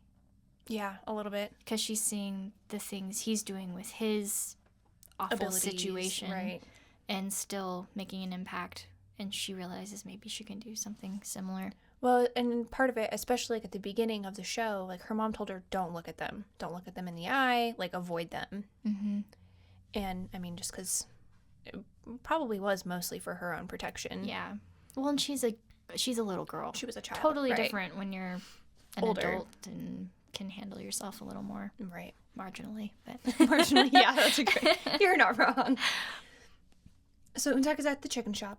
Yeah, a little bit. Because she's seeing the things he's doing with his awful Abilities, situation. right. And still making an impact. And she realizes maybe she can do something similar. Well, and part of it, especially like at the beginning of the show, like her mom told her, don't look at them. Don't look at them in the eye. Like, avoid them. And, I mean, just because it probably was mostly for her own protection. Yeah. Well, and she's a little girl. She was a child. Totally right. different when you're an Older. adult and can handle yourself a little more. Right. Marginally. But Marginally, yeah, that's a great. You're not wrong. So EunTak is at the chicken shop.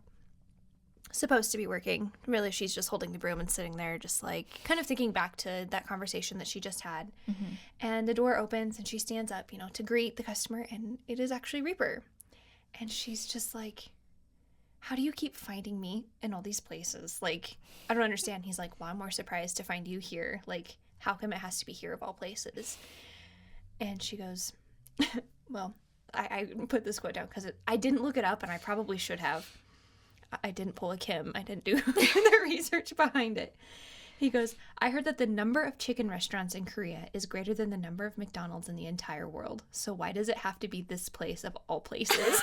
supposed to be working. Really, she's just holding the broom and sitting there just like kind of thinking back to that conversation that she just had. And the door opens and she stands up, you know, to greet the customer, and it is actually Reaper. And she's just like, how do you keep finding me in all these places? Like, I don't understand. He's like, well, I'm more surprised to find you here. Like, how come it has to be here of all places? And she goes, well, I put this quote down because I didn't look it up, and I probably should have. I didn't pull a Kim. I didn't do the research behind it. He goes, I heard that the number of chicken restaurants in Korea is greater than the number of McDonald's in the entire world. So why does it have to be this place of all places?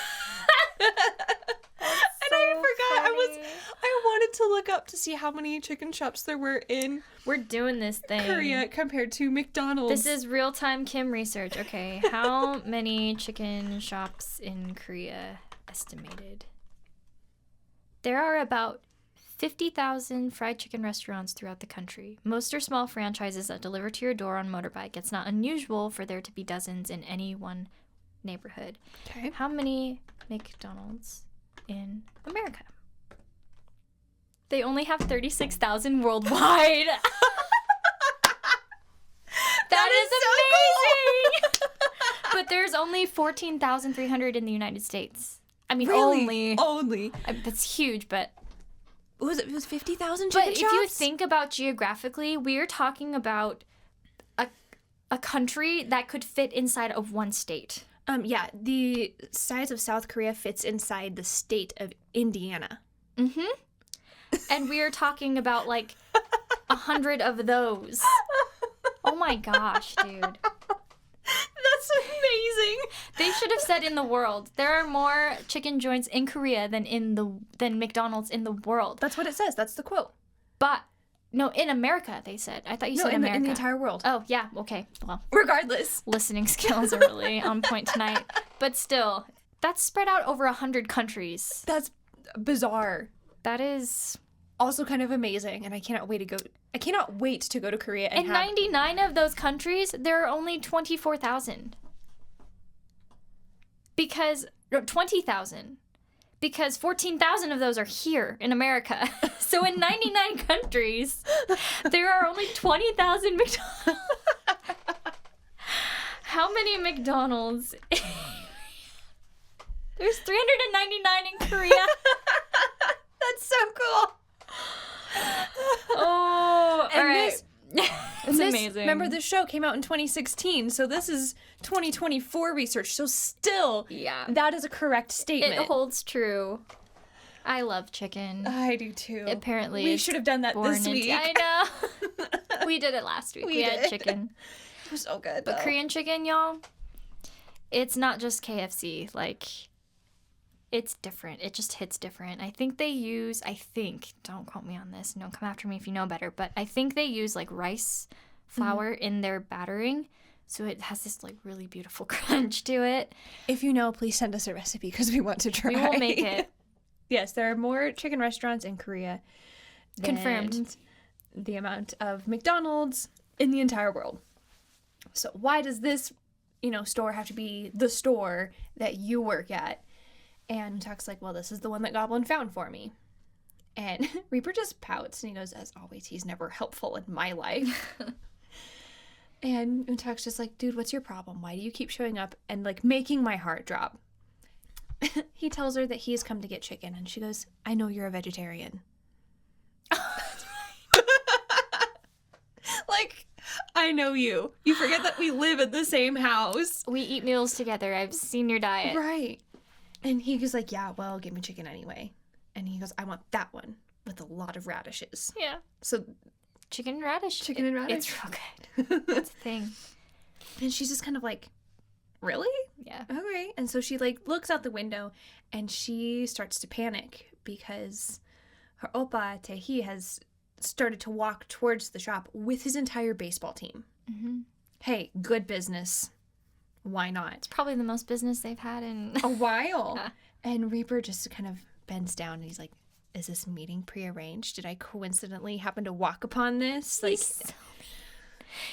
I wanted to look up to see how many chicken shops there were in We're doing this thing. Korea compared to McDonald's. This is real-time Kim research. Okay, how many chicken shops in Korea estimated? There are about 50,000 fried chicken restaurants throughout the country. Most are small franchises that deliver to your door on motorbike. It's not unusual for there to be dozens in any one neighborhood. Okay. How many McDonald's in America? They only have 36,000 worldwide. That is amazing! But there's only 14,300 in the United States. I mean, Really? only. That's huge, but... It was 50,000 But chicken if shops? you think about geographically, we're talking about a country that could fit inside of one state. Yeah, the size of South Korea fits inside the state of Indiana. And we are talking about like 100 of those. Oh my gosh, dude. That's amazing. They should have said in the world. There are more chicken joints in Korea than McDonald's in the world. That's what it says. That's the quote. But no, in America they said. I thought you said America. In the entire world. Oh, yeah. Okay. Well, Regardless. listening skills are really on point tonight. But still, that's spread out over 100 countries. That's bizarre. That is... Also kind of amazing, and I cannot wait to go to Korea and In 99 of those countries, there are only 24,000. Because... No, 20,000. Because 14,000 of those are here in America. So in 99 countries, there are only 20,000 McDonald's. How many McDonald's? There's 399 in Korea. That's so cool. Oh, And all right. It's amazing. Remember, this show came out in 2016, so this is 2024 research. So still, Yeah. that is a correct statement. It holds true. I love chicken. I do too. Apparently, we it's should have done that born this week. I know. We did it last week. We had did. chicken. It was so good. But though. Korean chicken, y'all, it's not just KFC. Like, it's different. It just hits different. I think, don't quote me on this. Don't come after me if you know better. But I think they use, like, rice flour in their battering. So it has this, like, really beautiful crunch to it. If you know, please send us a recipe because we want to try. We will make it. Yes, there are more chicken restaurants in Korea than Confirmed. the amount of McDonald's in the entire world. So why does this, store have to be the store that you work at? And Talk's like, well, this is the one that Goblin found for me. And Reaper just pouts and he goes, as always, he's never helpful in my life. And UnTak's just like, dude, what's your problem? Why do you keep showing up and like making my heart drop? He tells her that he has come to get chicken, and she goes, I know you're a vegetarian. Like, I know you. You forget that we live in the same house. We eat meals together. I've seen your diet. Right. And he goes like, yeah, well, give me chicken anyway. And he goes, I want that one with a lot of radishes. Yeah. So Chicken and radish. Chicken and radish. It's real good. That's a thing. And she's just kind of like, really? Yeah. Okay. And so she like looks out the window and she starts to panic because her oppa TaeHee has started to walk towards the shop with his entire baseball team. Mm-hmm. Hey, good business. Why not? Probably the most business they've had in A while. Yeah. And Reaper just kind of bends down and he's like, is this meeting prearranged? Did I coincidentally happen to walk upon this? Like,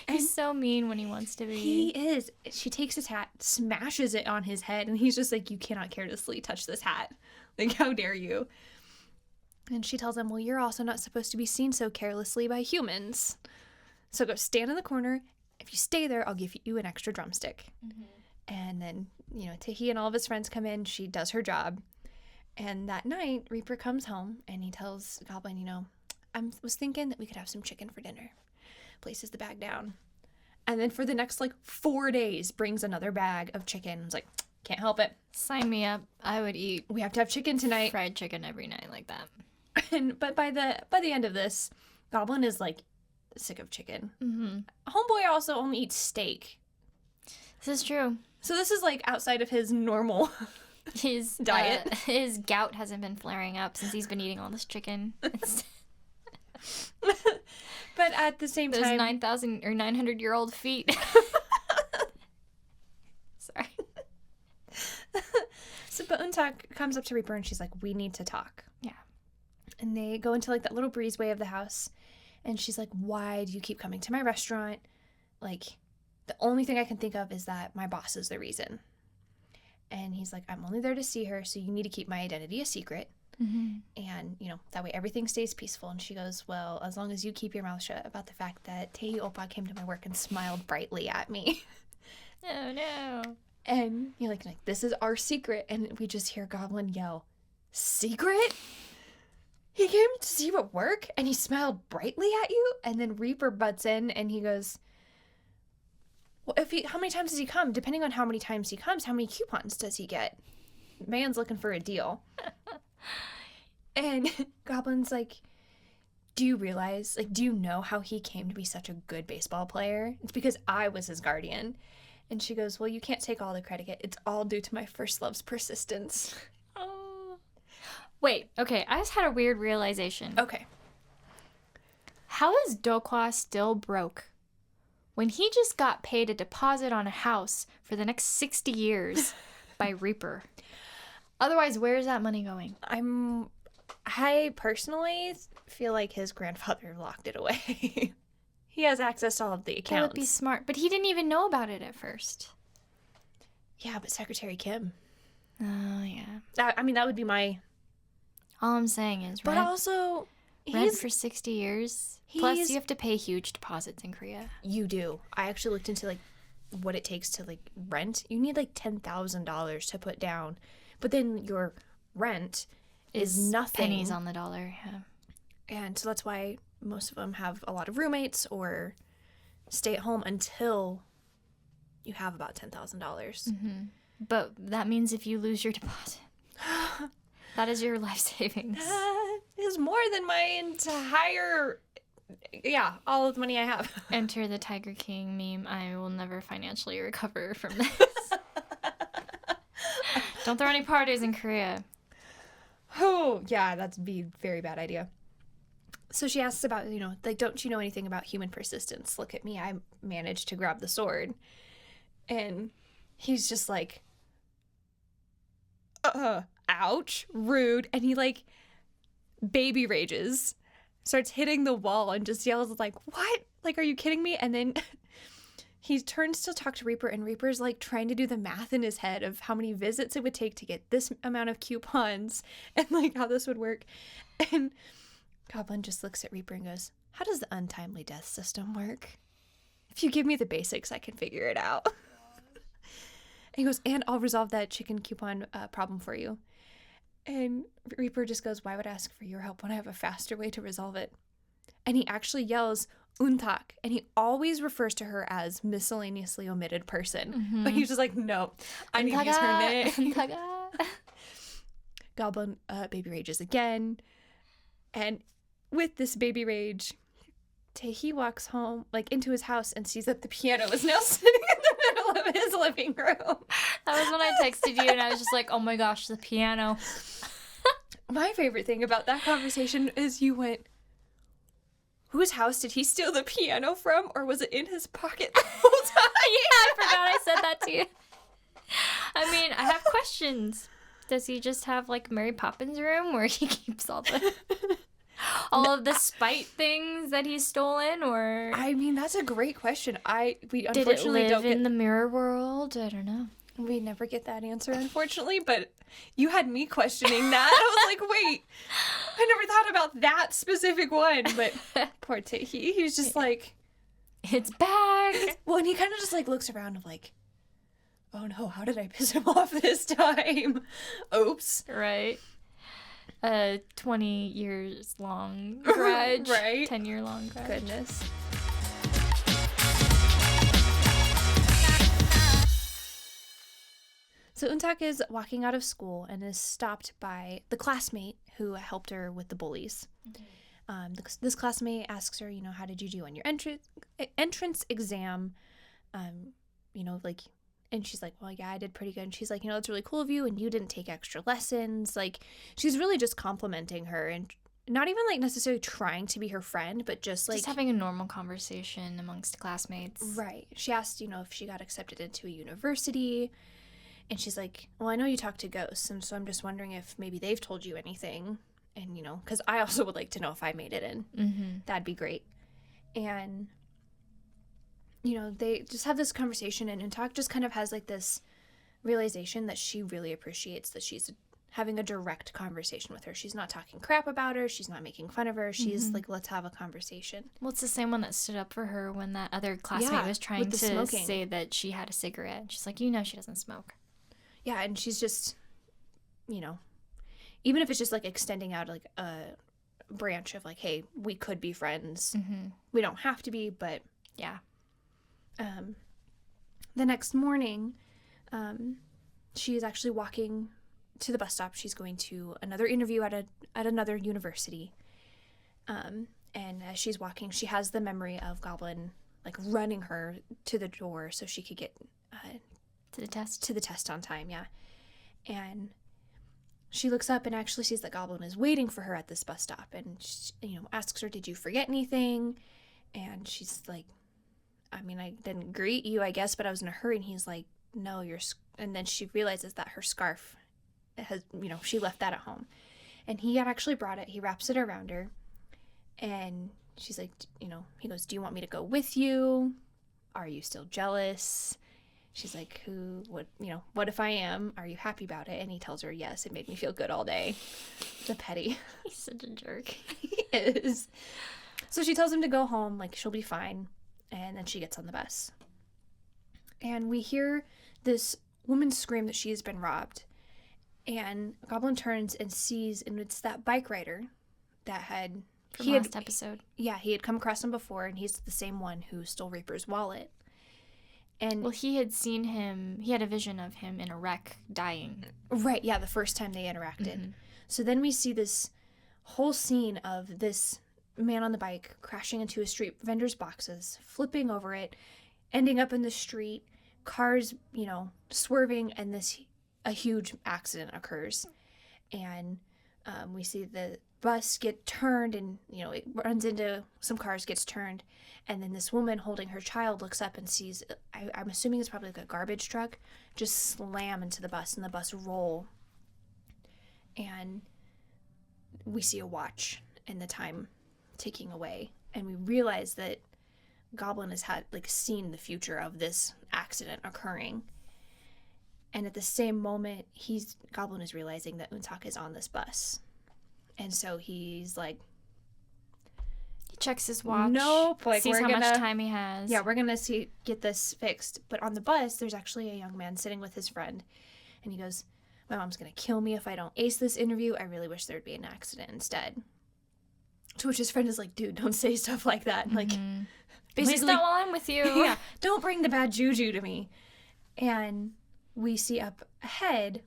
He's so mean when he wants to be. he is. She takes his hat, smashes it on his head, and he's just like, you cannot carelessly touch this hat. Like, how dare you? And she tells him, well, you're also not supposed to be seen so carelessly by humans. So go stand in the corner. If you stay there, I'll give you an extra drumstick. And then, TaeHee and all of his friends come in. She does her job. And that night, Reaper comes home and he tells Goblin, I was thinking that we could have some chicken for dinner. Places the bag down. And then for the next 4 days, brings another bag of chicken. It's like, can't help it. Sign me up. I would eat We have to have chicken tonight. fried chicken every night like that. But by the end of this, Goblin is sick of chicken. Homeboy also only eats steak. This is true. So this is outside of his normal His diet. His gout hasn't been flaring up since he's been eating all this chicken. But at the same Those time, 9,000 or 900-year-old feet. Sorry. but UnTak comes up to Reaper and she's like, we need to talk. Yeah. And they go into that little breezeway of the house. And she's like, why do you keep coming to my restaurant? The only thing I can think of is that my boss is the reason. And he's like, I'm only there to see her, so you need to keep my identity a secret. And, that way everything stays peaceful. And she goes, well, as long as you keep your mouth shut about the fact that TaeHee came to my work and smiled brightly at me. Oh, no. And you're like, this is our secret. And we just hear Goblin yell, secret? He came to see you at work and he smiled brightly at you? And then Reaper butts in and he goes, well, how many times does he come? Depending on how many times he comes, how many coupons does he get? Man's looking for a deal. And Goblin's like, do you realize, do you know how he came to be such a good baseball player? It's because I was his guardian. And she goes, well, you can't take all the credit. It's all due to my first love's persistence. Oh. Wait, okay. I just had a weird realization. Okay. How is DeokHwa still broke when he just got paid a deposit on a house for the next 60 years by Reaper? Otherwise, where is that money going? I personally feel like his grandfather locked it away. He has access to all of the accounts. That would be smart, but he didn't even know about it at first. Yeah, but Secretary Kim. Oh, yeah. That would be my... All I'm saying is But rent, also, rent for 60 years. Plus, you have to pay huge deposits in Korea. You do. I actually looked into, what it takes to, rent. You need, $10,000 to put down. But then your rent is nothing. Pennies on the dollar, yeah. And so that's why most of them have a lot of roommates or stay at home until you have about $10,000. But that means if you lose your deposit, that is your life savings. That is more than my entire, all of the money I have. Enter the Tiger King meme. I will never financially recover from this. Don't throw any parties in Korea. Oh, yeah, that'd be a very bad idea. So she asks about, don't you know anything about human persistence? Look at me. I managed to grab the sword. And he's just like, ouch, rude. And he, baby rages, starts hitting the wall and just yells, what? Are you kidding me? And then he turns to talk to Reaper, and Reaper's, trying to do the math in his head of how many visits it would take to get this amount of coupons and, how this would work. And Goblin just looks at Reaper and goes, how does the untimely death system work? If you give me the basics, I can figure it out. And he goes, and I'll resolve that chicken coupon problem for you. And Reaper just goes, why would I ask for your help when I have a faster way to resolve it? And he actually yells, EunTak, and he always refers to her as miscellaneously omitted person. But he's just like, no, I need to use her name. Goblin baby rages again. And with this baby rage, TaeHee walks home, into his house and sees that the piano is now sitting in the middle of his living room. That was when I texted you and I was just like, oh my gosh, the piano. My favorite thing about that conversation is you went, whose house did he steal the piano from, or was it in his pocket the whole time? Yeah, I forgot I said that to you. I mean, I have questions. Does he just have Mary Poppins' room where he keeps all of the spite things that he's stolen, or I mean, that's a great question. We did it unfortunately live don't get in the mirror world? I don't know. We never get that answer, unfortunately, but you had me questioning that. I was like, wait, I never thought about that specific one. But poor TaeHee, he was just like, it's back. Well, and he kind of just like looks around and like, oh no, how did I piss him off this time? Oops. Right. 20 years long grudge. Right. 10-year long grudge. Goodness. So EunTak is walking out of school and is stopped by the classmate who helped her with the bullies. This classmate asks her, how did you do on your entrance exam? And she's like, well, yeah, I did pretty good. And she's like, that's really cool of you. And you didn't take extra lessons. Like, she's really just complimenting her and not even like necessarily trying to be her friend, but just having a normal conversation amongst classmates. Right. She asked, if she got accepted into a university. And she's like, well, I know you talk to ghosts, and so I'm just wondering if maybe they've told you anything. And, because I also would like to know if I made it in. Mm-hmm. That'd be great. And, they just have this conversation, and EunTak just kind of has, like, this realization that she really appreciates that she's having a direct conversation with her. She's not talking crap about her. She's not making fun of her. She's like, let's have a conversation. Well, it's the same one that stood up for her when that other classmate was trying to say that she had a cigarette. She's like, she doesn't smoke. Yeah, and she's just, even if it's just, like, extending out, like, a branch of, like, hey, we could be friends. Mm-hmm. We don't have to be, but... Yeah. The next morning, she is actually walking to the bus stop. She's going to another interview at another university. And as she's walking, she has the memory of Goblin, like, running her to the door so she could get... To the test on time, yeah. And she looks up and actually sees that Goblin is waiting for her at this bus stop, and she, asks her, "Did you forget anything?" And she's like, "I mean, I didn't greet you, I guess, but I was in a hurry." And he's like, "No, and then she realizes that her scarf has, she left that at home, and he had actually brought it. He wraps it around her, and she's like, he goes, "Do you want me to go with you? Are you still jealous?" She's like, what if I am? Are you happy about it? And he tells her, yes, it made me feel good all day. The petty. He's such a jerk. He is. So she tells him to go home, like, she'll be fine. And then she gets on the bus. And we hear this woman scream that she has been robbed. And Goblin turns and sees, and it's that bike rider that had... From last episode. Yeah, he had come across him before, and he's the same one who stole Reaper's wallet. And well, he had seen him, he had a vision of him in a wreck dying. Right, yeah, the first time they interacted. Mm-hmm. So then we see this whole scene of this man on the bike crashing into a street vendor's boxes, flipping over it, ending up in the street, cars, swerving, and a huge accident occurs. And we see the bus get turned, and, it runs into some cars, gets turned. And then this woman holding her child looks up and sees, I'm assuming it's probably like a garbage truck, just slam into the bus and the bus roll. And we see a watch and the time ticking away. And we realize that Goblin has seen the future of this accident occurring. And at the same moment, Goblin is realizing that EunTak is on this bus. And so he's like, checks his watch. Nope. Sees how much time he has. Yeah, we're going to get this fixed. But on the bus, there's actually a young man sitting with his friend. And he goes, my mom's going to kill me if I don't ace this interview. I really wish there'd be an accident instead. To which his friend is like, dude, don't say stuff like that. Mm-hmm. Like, basically, at least not while I'm with you. Yeah, don't bring the bad juju to me. And we see up ahead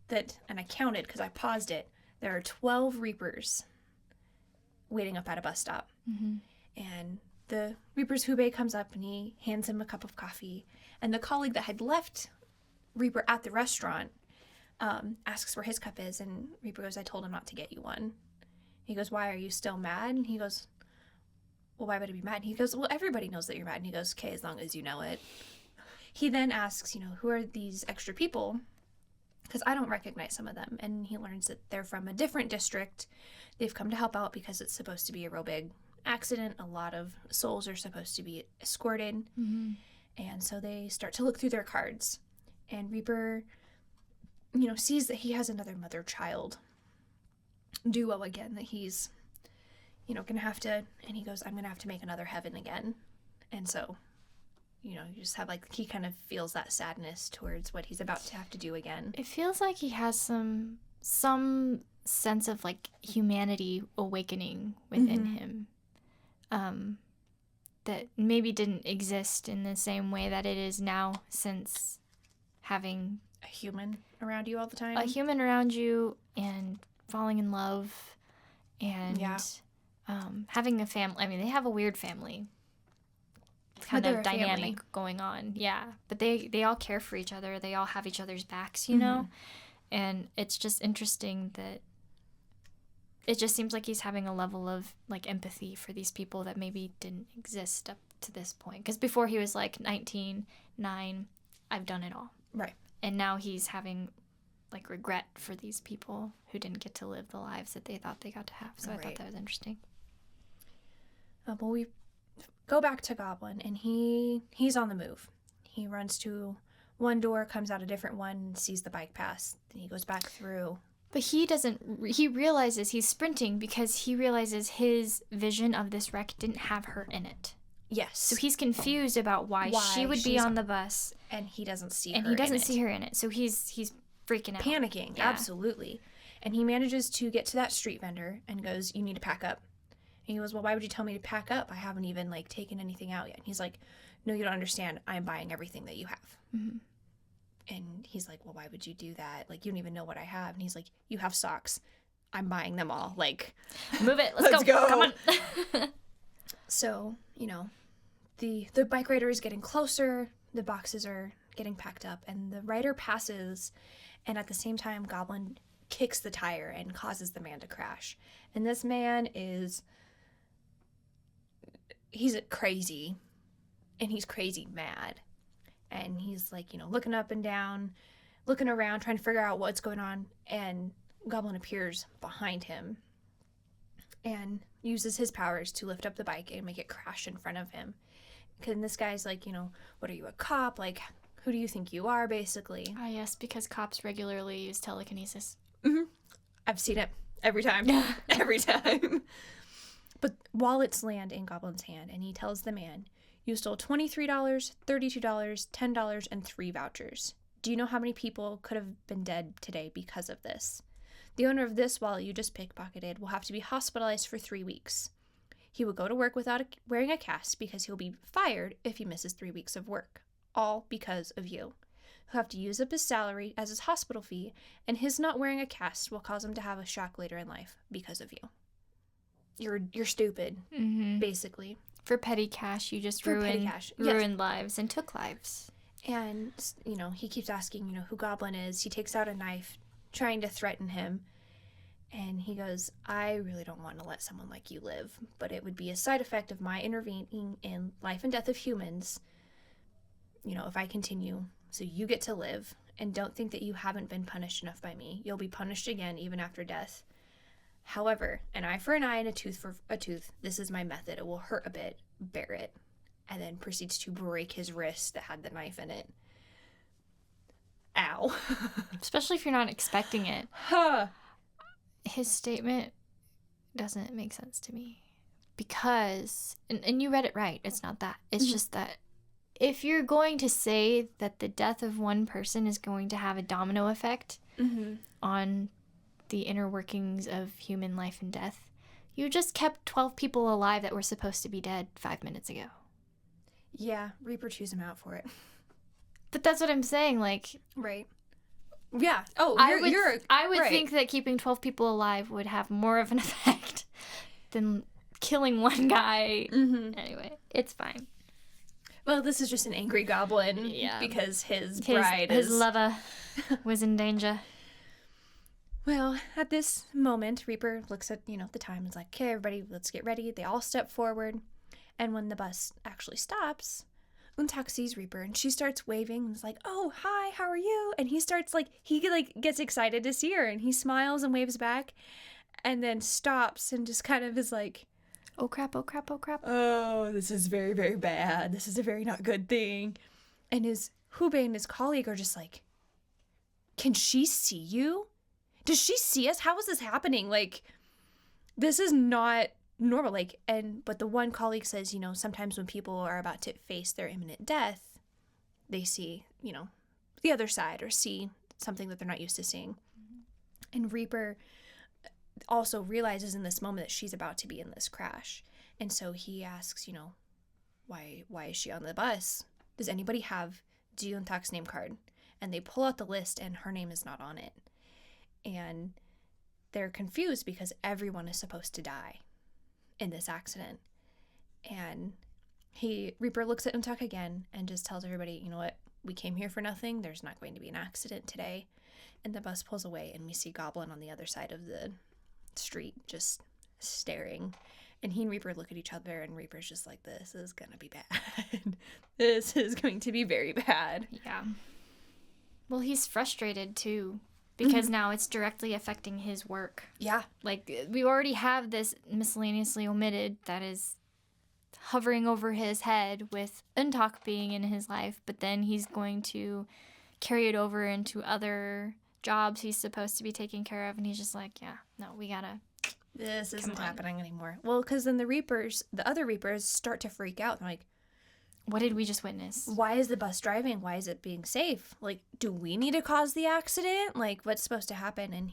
that, and I counted because I paused it, there are 12 Reapers waiting up at a bus stop. Mm-hmm. And the Reaper's Hubei comes up and he hands him a cup of coffee. And the colleague that had left Reaper at the restaurant asks where his cup is. And Reaper goes, I told him not to get you one. He goes, why, are you still mad? And he goes, well, why would I be mad? And he goes, well, everybody knows that you're mad. And he goes, okay, as long as you know it. He then asks, who are these extra people? Because I don't recognize some of them. And he learns that they're from a different district. They've come to help out because it's supposed to be a real big accident. A lot of souls are supposed to be escorted. Mm-hmm. And so they start to look through their cards. And Reaper, sees that he has another mother child duo again, that he's, gonna have to, and he goes, I'm gonna have to make another heaven again. And so, you just have, like, he kind of feels that sadness towards what he's about to have to do again. It feels like he has some sense of, like, humanity awakening within him. That maybe didn't exist in the same way that it is now, since having A human around you all the time. a human around you and falling in love and having a family. I mean, they have a weird family kind they're of a dynamic family. going on. Yeah, but they all care for each other. They all have each other's backs, you know? And it's just interesting that it just seems like he's having a level of, like, empathy for these people that maybe didn't exist up to this point. Because before he was, like, 19, 9, I've done it all. Right. And now he's having, like, regret for these people who didn't get to live the lives that they thought they got to have. So I thought that was interesting. Well, we go back to Goblin, and he's on the move. He runs to one door, comes out a different one, sees the bike pass. Then he goes back through. But he realizes he's sprinting because he realizes his vision of this wreck didn't have her in it. Yes. So he's confused about why she would be she's on the bus. And he doesn't see And her he doesn't in it. see her in it. So he's freaking out. Panicking, Yeah. absolutely. And he manages to get to that street vendor and goes, you need to pack up. And he goes, well, why would you tell me to pack up? I haven't even, like, taken anything out yet. And he's like, no, you don't understand. I'm buying everything that you have. Mm-hmm. And he's like, well, why would you do that? Like, you don't even know what I have. And he's like, you have socks. I'm buying them all. Like, Move it. Let's go. Come on. so, the bike rider is getting closer. The boxes are getting packed up. And the rider passes. And at the same time, Goblin kicks the tire and causes the man to crash. And this man he's crazy. And he's crazy mad. And he's, like, looking up and down, looking around, trying to figure out what's going on. And Goblin appears behind him and uses his powers to lift up the bike and make it crash in front of him. And this guy's like, what are you, a cop? Like, who do you think you are, basically? Ah, yes, because cops regularly use telekinesis. Mm-hmm. I've seen it every time. Every time. But wallets land in Goblin's hand, and he tells the man, you stole $23, $32, $10, and 3 vouchers. Do you know how many people could have been dead today because of this? The owner of this wallet you just pickpocketed will have to be hospitalized for 3 weeks. He will go to work without wearing a cast because he'll be fired if he misses 3 weeks of work. All because of you. He'll have to use up his salary as his hospital fee, and his not wearing a cast will cause him to have a shock later in life because of you. You're stupid, basically. For petty cash, you just ruined lives and took lives. And, he keeps asking, who Goblin is. He takes out a knife, trying to threaten him. And he goes, I really don't want to let someone like you live, but it would be a side effect of my intervening in life and death of humans, if I continue. So you get to live, and don't think that you haven't been punished enough by me. You'll be punished again, even after death. However, an eye for an eye and a tooth for a tooth. This is my method. It will hurt a bit. Bear it. And then proceeds to break his wrist that had the knife in it. Ow. Especially if you're not expecting it. Huh. His statement doesn't make sense to me. Because, and you read it right, it's not that. It's just that if you're going to say that the death of one person is going to have a domino effect on the inner workings of human life and death, you just kept 12 people alive that were supposed to be dead 5 minutes ago. Yeah, Reaper chews him out for it. But that's what I'm saying, like... Right. Yeah. Oh, I would right. think that keeping 12 people alive would have more of an effect than killing one guy. Anyway, it's fine. Well, this is just an angry goblin. Yeah. Because his bride is... His lover was in danger. Well, at this moment, Reaper looks at, the time and is like, okay, everybody, let's get ready. They all step forward. And when the bus actually stops, EunTak sees Reaper and she starts waving and is like, oh, hi, how are you? And he starts, he gets excited to see her and he smiles and waves back and then stops and just kind of is like, oh crap, oh crap, oh crap. Oh, this is very, very bad. This is a very not good thing. And is Hubei and his colleague are just like, can she see you? Does she see us? How is this happening? Like, this is not normal. Like, but the one colleague says, sometimes when people are about to face their imminent death, they see, the other side or see something that they're not used to seeing. And Reaper also realizes in this moment that she's about to be in this crash. And so he asks, why is she on the bus? Does anybody have EunTak's name card? And they pull out the list and her name is not on it. And they're confused because everyone is supposed to die in this accident. And Reaper looks at EunTak again and just tells everybody, you know what, we came here for nothing. There's not going to be an accident today. And the bus pulls away and we see Goblin on the other side of the street just staring. And he and Reaper look at each other and Reaper's just like, this is going to be bad. This is going to be very bad. Yeah. Well, he's frustrated too because now it's directly affecting his work. Yeah. Like, we already have this miscellaneously omitted that is hovering over his head with EunTak being in his life, but then he's going to carry it over into other jobs he's supposed to be taking care of, and he's just like, yeah, no, we gotta. This isn't happening anymore. Well, because then the other Reapers start to freak out. They're like, what did we just witness? Why is the bus driving? Why is it being safe? Like, do we need to cause the accident? Like, what's supposed to happen? And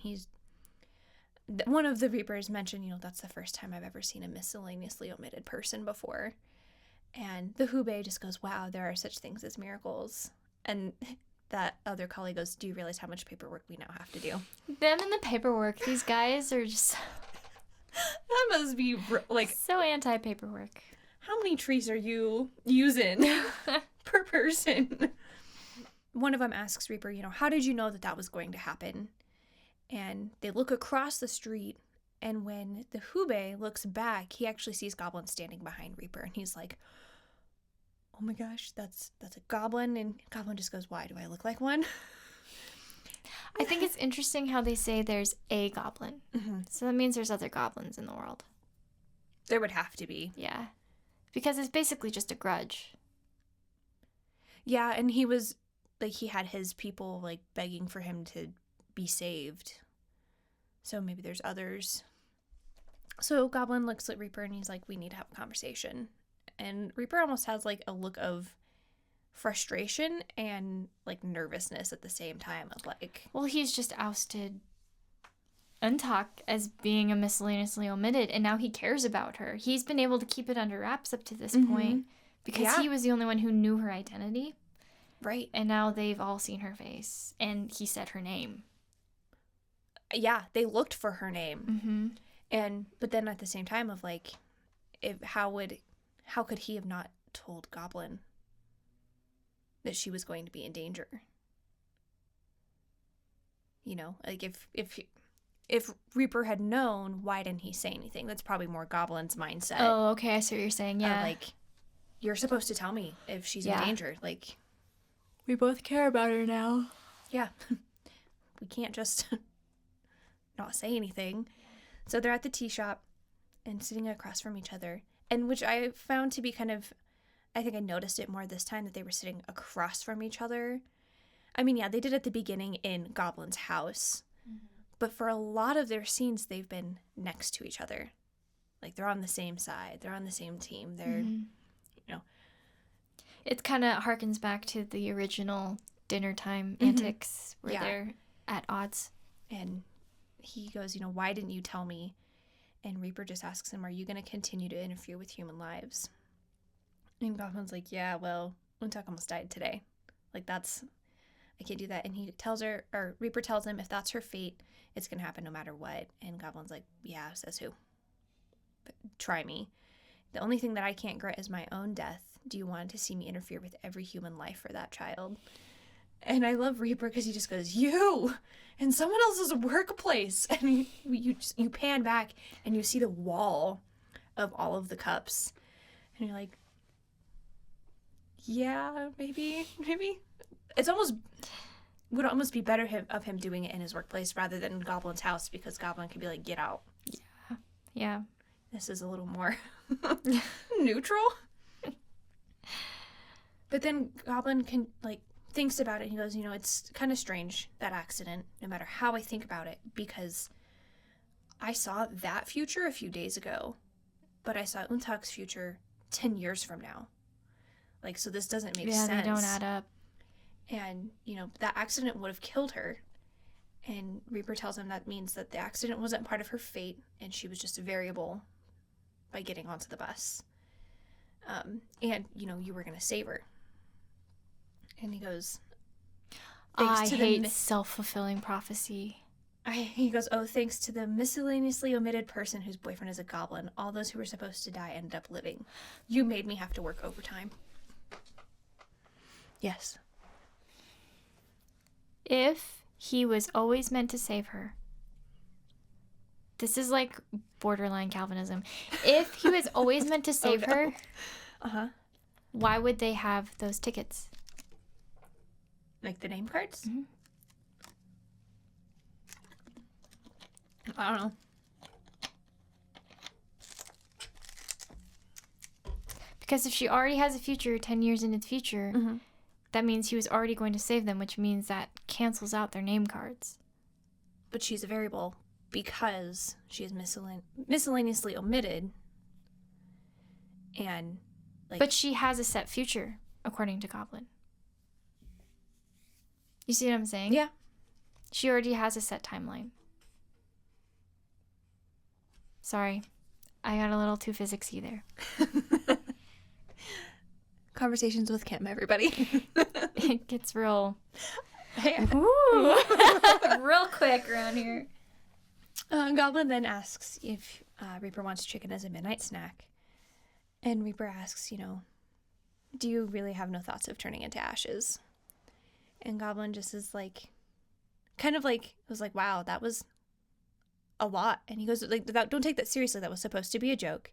one of the Reapers mentioned, that's the first time I've ever seen a miscellaneously omitted person before. And the Hubei just goes, wow, there are such things as miracles. And that other colleague goes, do you realize how much paperwork we now have to do? Them and the paperwork. These guys are just... That must be, like... so anti-paperwork. How many trees are you using per person? One of them asks Reaper, how did you know that was going to happen? And they look across the street, and when the Hubei looks back, he actually sees Goblin standing behind Reaper, and he's like, oh my gosh, that's a goblin. And Goblin just goes, why do I look like one? I think it's interesting how they say there's a goblin. Mm-hmm. So that means there's other goblins in the world. There would have to be. Yeah. Because it's basically just a grudge. Yeah, and he was, like, he had his people, like, begging for him to be saved. So maybe there's others. So Goblin looks at Reaper and he's like, we need to have a conversation. And Reaper almost has, like, a look of frustration and, like, nervousness at the same time of, like... Well, he's just ousted EunTak as being a miscellaneously omitted, and now he cares about her. He's been able to keep it under wraps up to this point because he was the only one who knew her identity. Right. And now they've all seen her face, and he said her name. Yeah, they looked for her name. Mm-hmm. But then at the same time of, like, how could he have not told Goblin that she was going to be in danger? Like, if Reaper had known, why didn't he say anything? That's probably more Goblin's mindset. Oh, okay, I see what you're saying, yeah. Like, you're supposed to tell me if she's in danger. Like, we both care about her now. Yeah. We can't just not say anything. So they're at the tea shop and sitting across from each other. And which I found to be kind of, I think I noticed it more this time that they were sitting across from each other. I mean, yeah, they did at the beginning in Goblin's house. Mm-hmm. But for a lot of their scenes, they've been next to each other. Like, they're on the same side. They're on the same team. They're, It kind of harkens back to the original dinner time antics where they're at odds. And he goes, why didn't you tell me? And Reaper just asks him, are you going to continue to interfere with human lives? And Goblin's like, yeah, well, EunTak almost died today. Like, I can't do that. And he tells her, or Reaper tells him, if that's her fate, it's going to happen no matter what. And Goblin's like, yeah, says who? But try me. The only thing that I can't grant is my own death. Do you want to see me interfere with every human life for that child? And I love Reaper because he just goes, you, in someone else's workplace. And you pan back and you see the wall of all of the cups. And you're like, yeah, maybe. Would almost be better of him doing it in his workplace rather than Goblin's house, because Goblin could be like, get out. Yeah. This is a little more neutral. But then Goblin can, like, thinks about it. He goes, it's kind of strange, that accident, no matter how I think about it, because I saw that future a few days ago, but I saw EunTak's future 10 years from now. Like, so this doesn't make sense. Yeah, they don't add up. And, that accident would have killed her. And Reaper tells him that means that the accident wasn't part of her fate, and she was just a variable by getting onto the bus. And, you were going to save her. And he goes, I hate self-fulfilling prophecy. He goes, oh, thanks to the miscellaneously omitted person whose boyfriend is a goblin, all those who were supposed to die ended up living. You made me have to work overtime. Yes. If he was always meant to save her. This is like borderline Calvinism. If he was always meant to save her, why would they have those tickets? Like the name cards? Mm-hmm. I don't know. Because if she already has a future 10 years into the future, that means he was already going to save them, which means that cancels out their name cards. But she's a variable because she is miscellaneously omitted. And, like... But she has a set future, according to Goblin. You see what I'm saying? Yeah. She already has a set timeline. Sorry. I got a little too physicsy there. Conversations with Kim, everybody. It gets real... Ooh. real quick around here. Goblin then asks if Reaper wants chicken as a midnight snack. And Reaper asks, do you really have no thoughts of turning into ashes? And Goblin just is like, kind of like, was like, wow, that was a lot. And he goes, like, don't take that seriously. That was supposed to be a joke.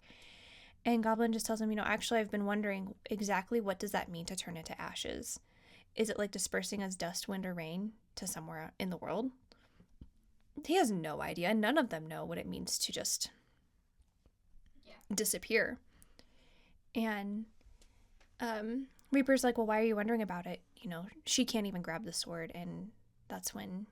And Goblin just tells him, actually, I've been wondering exactly what does that mean to turn into ashes? Is it like dispersing as dust, wind, or rain to somewhere in the world? He has no idea. None of them know what it means to just disappear. And Reaper's like, well, why are you wondering about it? She can't even grab the sword. And that's when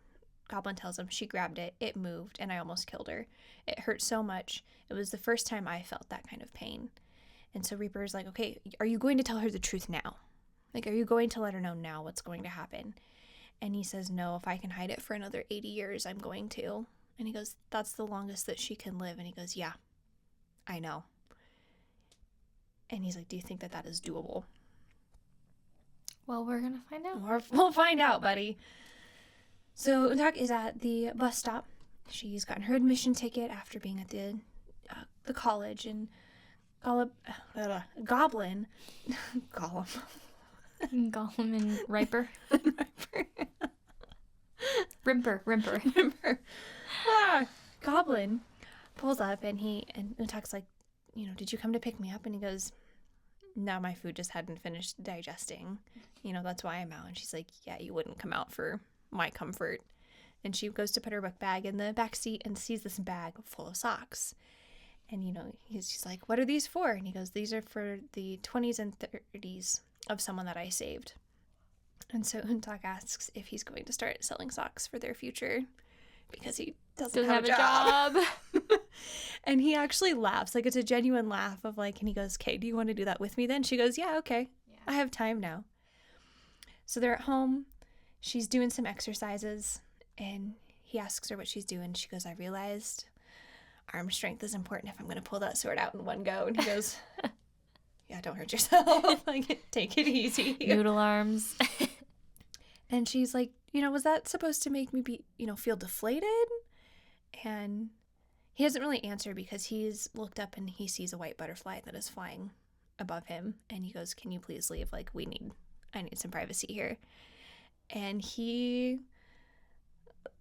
Goblin tells him she grabbed it, it moved, and I almost killed her. It hurt so much. It was the first time I felt that kind of pain. And so Reaper's like, okay, are you going to tell her the truth now? Like, are you going to let her know now what's going to happen? And he says, no, if I can hide it for another 80 years, I'm going to. And he goes, that's the longest that she can live. And he goes, yeah, I know. And he's like, do you think that that is doable? Well, we're going to find out. We'll find out, buddy. So EunTak is at the bus stop. She's gotten her admission ticket after being at the college. And Goblin... Gollum. Gollum and Riper. Rimper. Goblin pulls up and EunTak's like, did you come to pick me up? And he goes, no, my food just hadn't finished digesting. That's why I'm out. And she's like, yeah, you wouldn't come out for my comfort. And she goes to put her book bag in the back seat and sees this bag full of socks. And, she's like, what are these for? And he goes, these are for the 20s and 30s of someone that I saved. And so EunTak asks if he's going to start selling socks for their future because he doesn't have a job. And he actually laughs. Like, it's a genuine laugh of like, and he goes, okay, do you want to do that with me then? She goes, yeah, okay. Yeah. I have time now. So they're at home. She's doing some exercises and he asks her what she's doing. She goes, I realized arm strength is important if I'm going to pull that sword out in one go. And he goes, yeah, don't hurt yourself. Like, take it easy. Noodle arms. And she's like, was that supposed to make me be, feel deflated? And he doesn't really answer because he's looked up and he sees a white butterfly that is flying above him. And he goes, can you please leave? Like, I need some privacy here. And he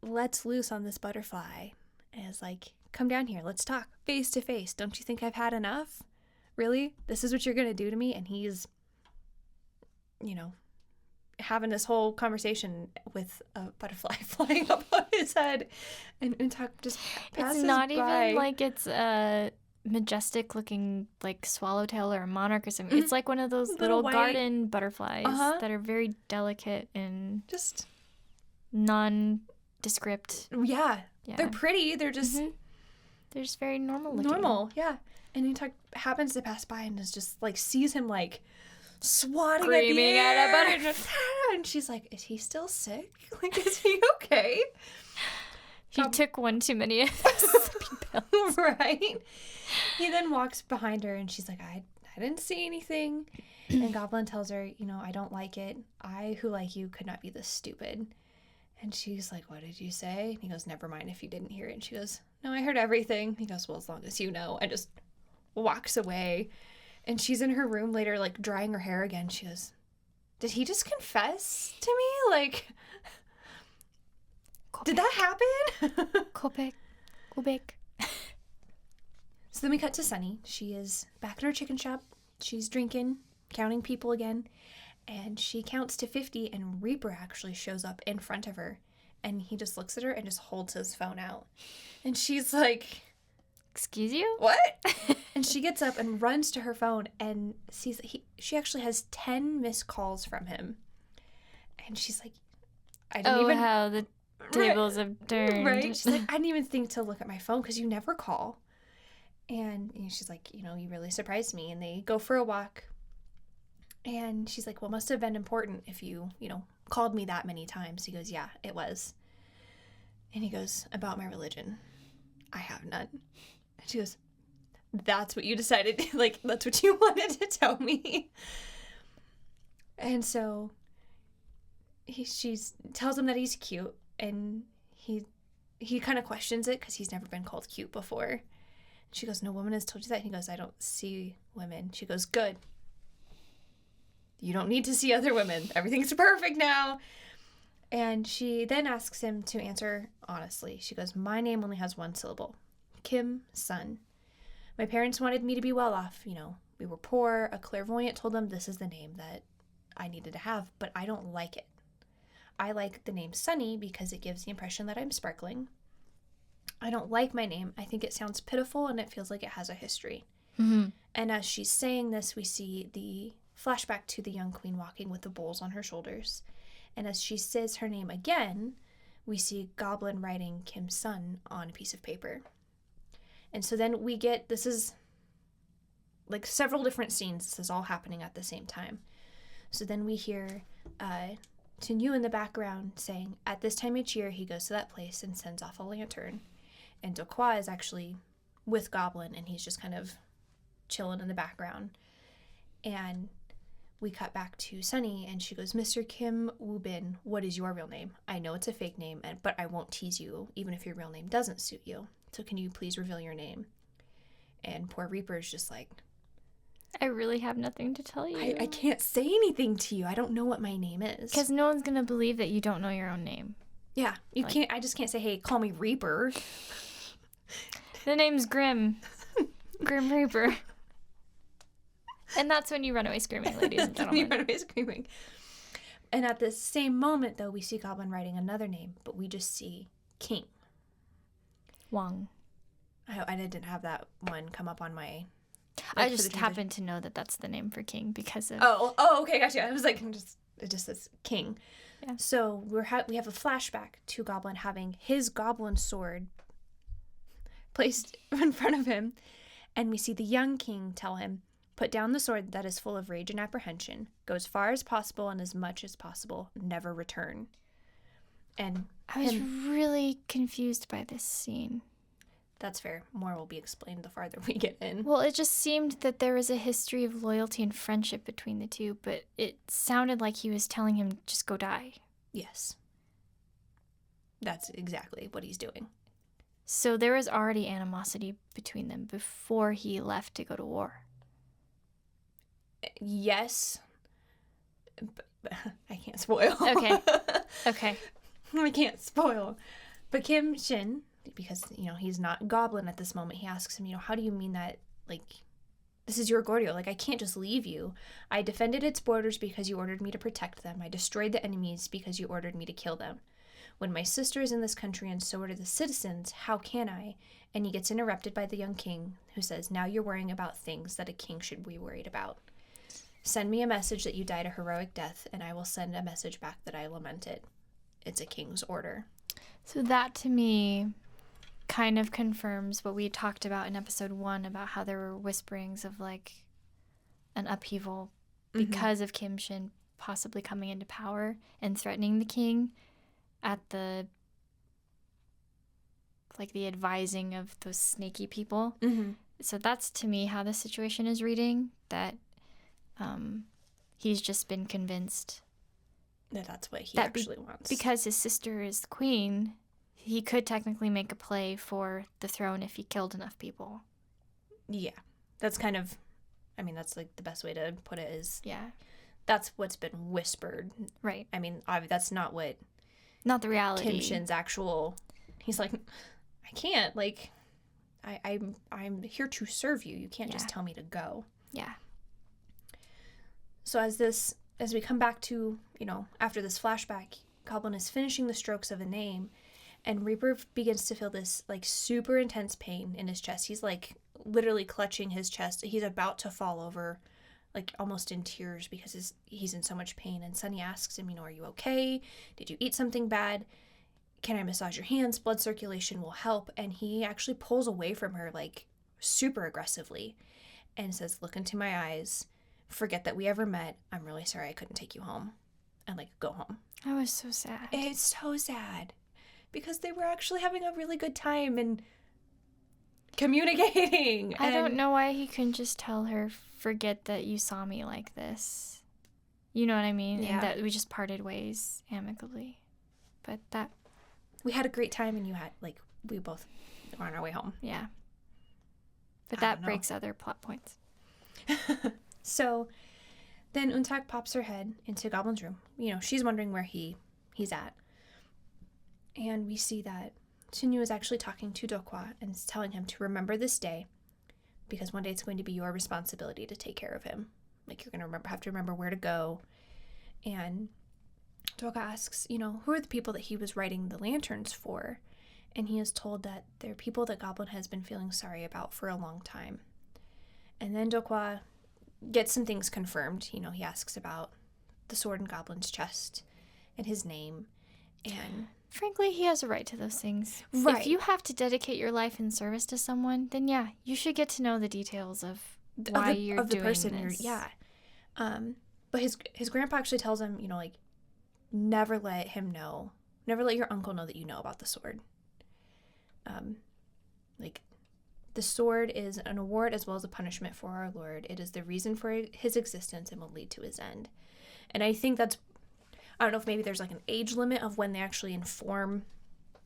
lets loose on this butterfly and is like, come down here. Let's talk face to face. Don't you think I've had enough? Really? This is what you're going to do to me? And he's, having this whole conversation with a butterfly flying up on his head. And EunTak just passes It's not by. even like it's a majestic looking like swallowtail or a monarch or something. It's like one of those little white garden butterflies that are very delicate and just nondescript. Yeah. Yeah. They're pretty. They're just They're just very normal looking. normal. Yeah. And EunTak happens to pass by and is just like sees him like swatting Screaming at at a the air. butterfly. And she's like, is he still sick? Like, is he okay? He took one too many of those pills. Right? He then walks behind her and she's like, I didn't see anything. And Goblin tells her, I don't like it. I, who like you, could not be this stupid. And she's like, what did you say? And he goes, never mind if you didn't hear it. And she goes, no, I heard everything. He goes, well, as long as you know. And just walks away. And she's in her room later, like, drying her hair again. She goes, did he just confess to me? Like, did that happen? Kopek. So then we cut to Sunny. She is back at her chicken shop. She's drinking, counting people again. And she counts to 50, and Reaper actually shows up in front of her. And he just looks at her and just holds his phone out. And she's like, Excuse you? what? And she gets up and runs to her phone and sees that she actually has 10 missed calls from him. And she's like, I didn't even... how the tables have turned. Right? She's like, I didn't even think to look at my phone because you never call. And she's like, you really surprised me. And they go for a walk. And she's like, well, it must have been important if you, called me that many times. He goes, yeah, it was. And he goes, about my religion. I have none. And she goes, that's what you decided. Like, that's what you wanted to tell me. And so she tells him that he's cute. And he kind of questions it because he's never been called cute before. She goes, no woman has told you that. And he goes, I don't see women. She goes, good. You don't need to see other women. Everything's perfect now. And she then asks him to answer honestly. She goes, my name only has one syllable. Kim Sun. My parents wanted me to be well off. We were poor. A clairvoyant told them this is the name that I needed to have, but I don't like it. I like the name Sunny because it gives the impression that I'm sparkling. I don't like my name. I think it sounds pitiful and it feels like it has a history. Mm-hmm. And as she's saying this, we see the flashback to the young queen walking with the bowls on her shoulders. And as she says her name again, we see Goblin writing Kim Sun on a piece of paper. And so then we get, this is like several different scenes. This is all happening at the same time. So then we hear Tenyu in the background saying, at this time each year, he goes to that place and sends off a lantern. And DeokHwa is actually with Goblin, and he's just kind of chilling in the background. And we cut back to Sunny, and she goes, Mr. Kim Woo-bin, what is your real name? I know it's a fake name, but I won't tease you, even if your real name doesn't suit you. So can you please reveal your name? And poor Reaper's just like, I really have nothing to tell you. I can't say anything to you. I don't know what my name is. Because no one's going to believe that you don't know your own name. Yeah, you can't. I just can't say, hey, call me Reaper. The name's Grim. Grim Reaper. And that's when you run away screaming, ladies and gentlemen. You run away screaming. And at the same moment, though, we see Goblin writing another name, but we just see King. Wong. I didn't have that one come up on my... I just happen to know that that's the name for King because of... Oh, okay, gotcha. I was like, it just says King. Yeah. So we have a flashback to Goblin having his goblin sword placed in front of him, and we see the young king tell him, put down the sword that is full of rage and apprehension, go as far as possible and as much as possible, never return. And I was really confused by this scene. That's fair. More will be explained the farther we get in. Well, it just seemed that there was a history of loyalty and friendship between the two, but it sounded like he was telling him, just go die. Yes. That's exactly what he's doing. So there was already animosity between them before he left to go to war. Yes. But I can't spoil. Okay. I can't spoil. But Kim Shin, because, he's not Goblin at this moment, he asks him, how do you mean that, this is your Gordio, I can't just leave you. I defended its borders because you ordered me to protect them. I destroyed the enemies because you ordered me to kill them. When my sister is in this country and so are the citizens, how can I? And he gets interrupted by the young king, who says, now you're worrying about things that a king should be worried about. Send me a message that you died a heroic death, and I will send a message back that I lament it. It's a king's order. So that, to me, kind of confirms what we talked about in episode 1 about how there were whisperings of, like, an upheaval because of Kim Shin possibly coming into power and threatening the king at the, like, the advising of those snaky people. So that's, to me, how the situation is reading, that he's just been convinced That's what he actually wants. Because his sister is the queen, he could technically make a play for the throne if he killed enough people. Yeah. That's kind of, I mean, that's like the best way to put it is, Yeah. that's what's been whispered. Right. I mean, that's not what Not the reality. Kim Shin's actual, he's like, I can't, like, I'm here to serve you. You can't just tell me to go. Yeah. So as we come back to, you know, after this flashback, Goblin is finishing the strokes of a name, and Reaper begins to feel this, like, super intense pain in his chest. He's, like, literally clutching his chest. He's about to fall over, like, almost in tears because he's in so much pain. And Sunny asks him, you know, are you okay? Did you eat something bad? Can I massage your hands? Blood circulation will help. And he actually pulls away from her, like, super aggressively and says, look into my eyes. Forget that we ever met. I'm really sorry I couldn't take you home. And, like, go home. I was so sad. It's so sad. Because they were actually having a really good time and communicating. I don't know why he couldn't just tell her, forget that you saw me like this. You know what I mean? Yeah. And that we just parted ways amicably. But that... We had a great time and you had, like, we both were on our way home. Yeah. But I that don't know. breaks other plot points. So then UnTak pops her head into Goblin's room. You know, she's wondering where he's at. And we see that Sunyu is actually talking to DeokHwa and is telling him to remember this day because one day it's going to be your responsibility to take care of him. Like, you're going to have to remember where to go. And DeokHwa asks, you know, who are the people that he was writing the lanterns for? And he is told that they're people that Goblin has been feeling sorry about for a long time. And then DeokHwa gets some things confirmed. You know, he asks about the sword in Goblin's chest and his name. And frankly, he has a right to those things. Right. If you have to dedicate your life in service to someone, then yeah, you should get to know the details of why you're of the doing person this. Yeah. But his grandpa actually tells him, you know, like, never let your uncle know that you know about the sword. Like, the sword is an award as well as a punishment for our Lord. It is the reason for his existence and will lead to his end. And I think that's, I don't know if maybe there's, like, an age limit of when they actually inform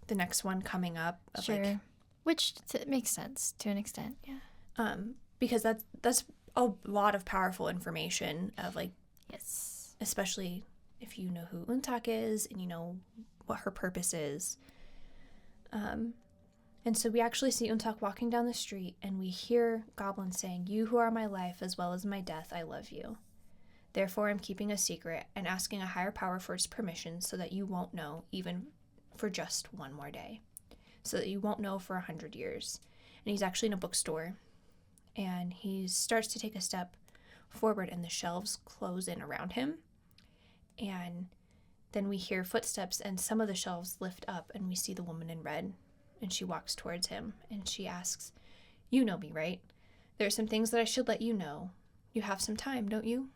the next one coming up. Of, Sure. like, Which makes sense to an extent, yeah. because that's a lot of powerful information of, like, Yes. especially if you know who UnTak is and you know what her purpose is. And so we actually see UnTak walking down the street and we hear Goblin saying, you who are my life as well as my death, I love you. Therefore, I'm keeping a secret and asking a higher power for its permission so that you won't know even for just one more day. So that you won't know for 100 years. And he's actually in a bookstore and he starts to take a step forward and the shelves close in around him. And then we hear footsteps and some of the shelves lift up and we see the woman in red. And she walks towards him and she asks, you know me, right? There are some things that I should let you know. You have some time, don't you?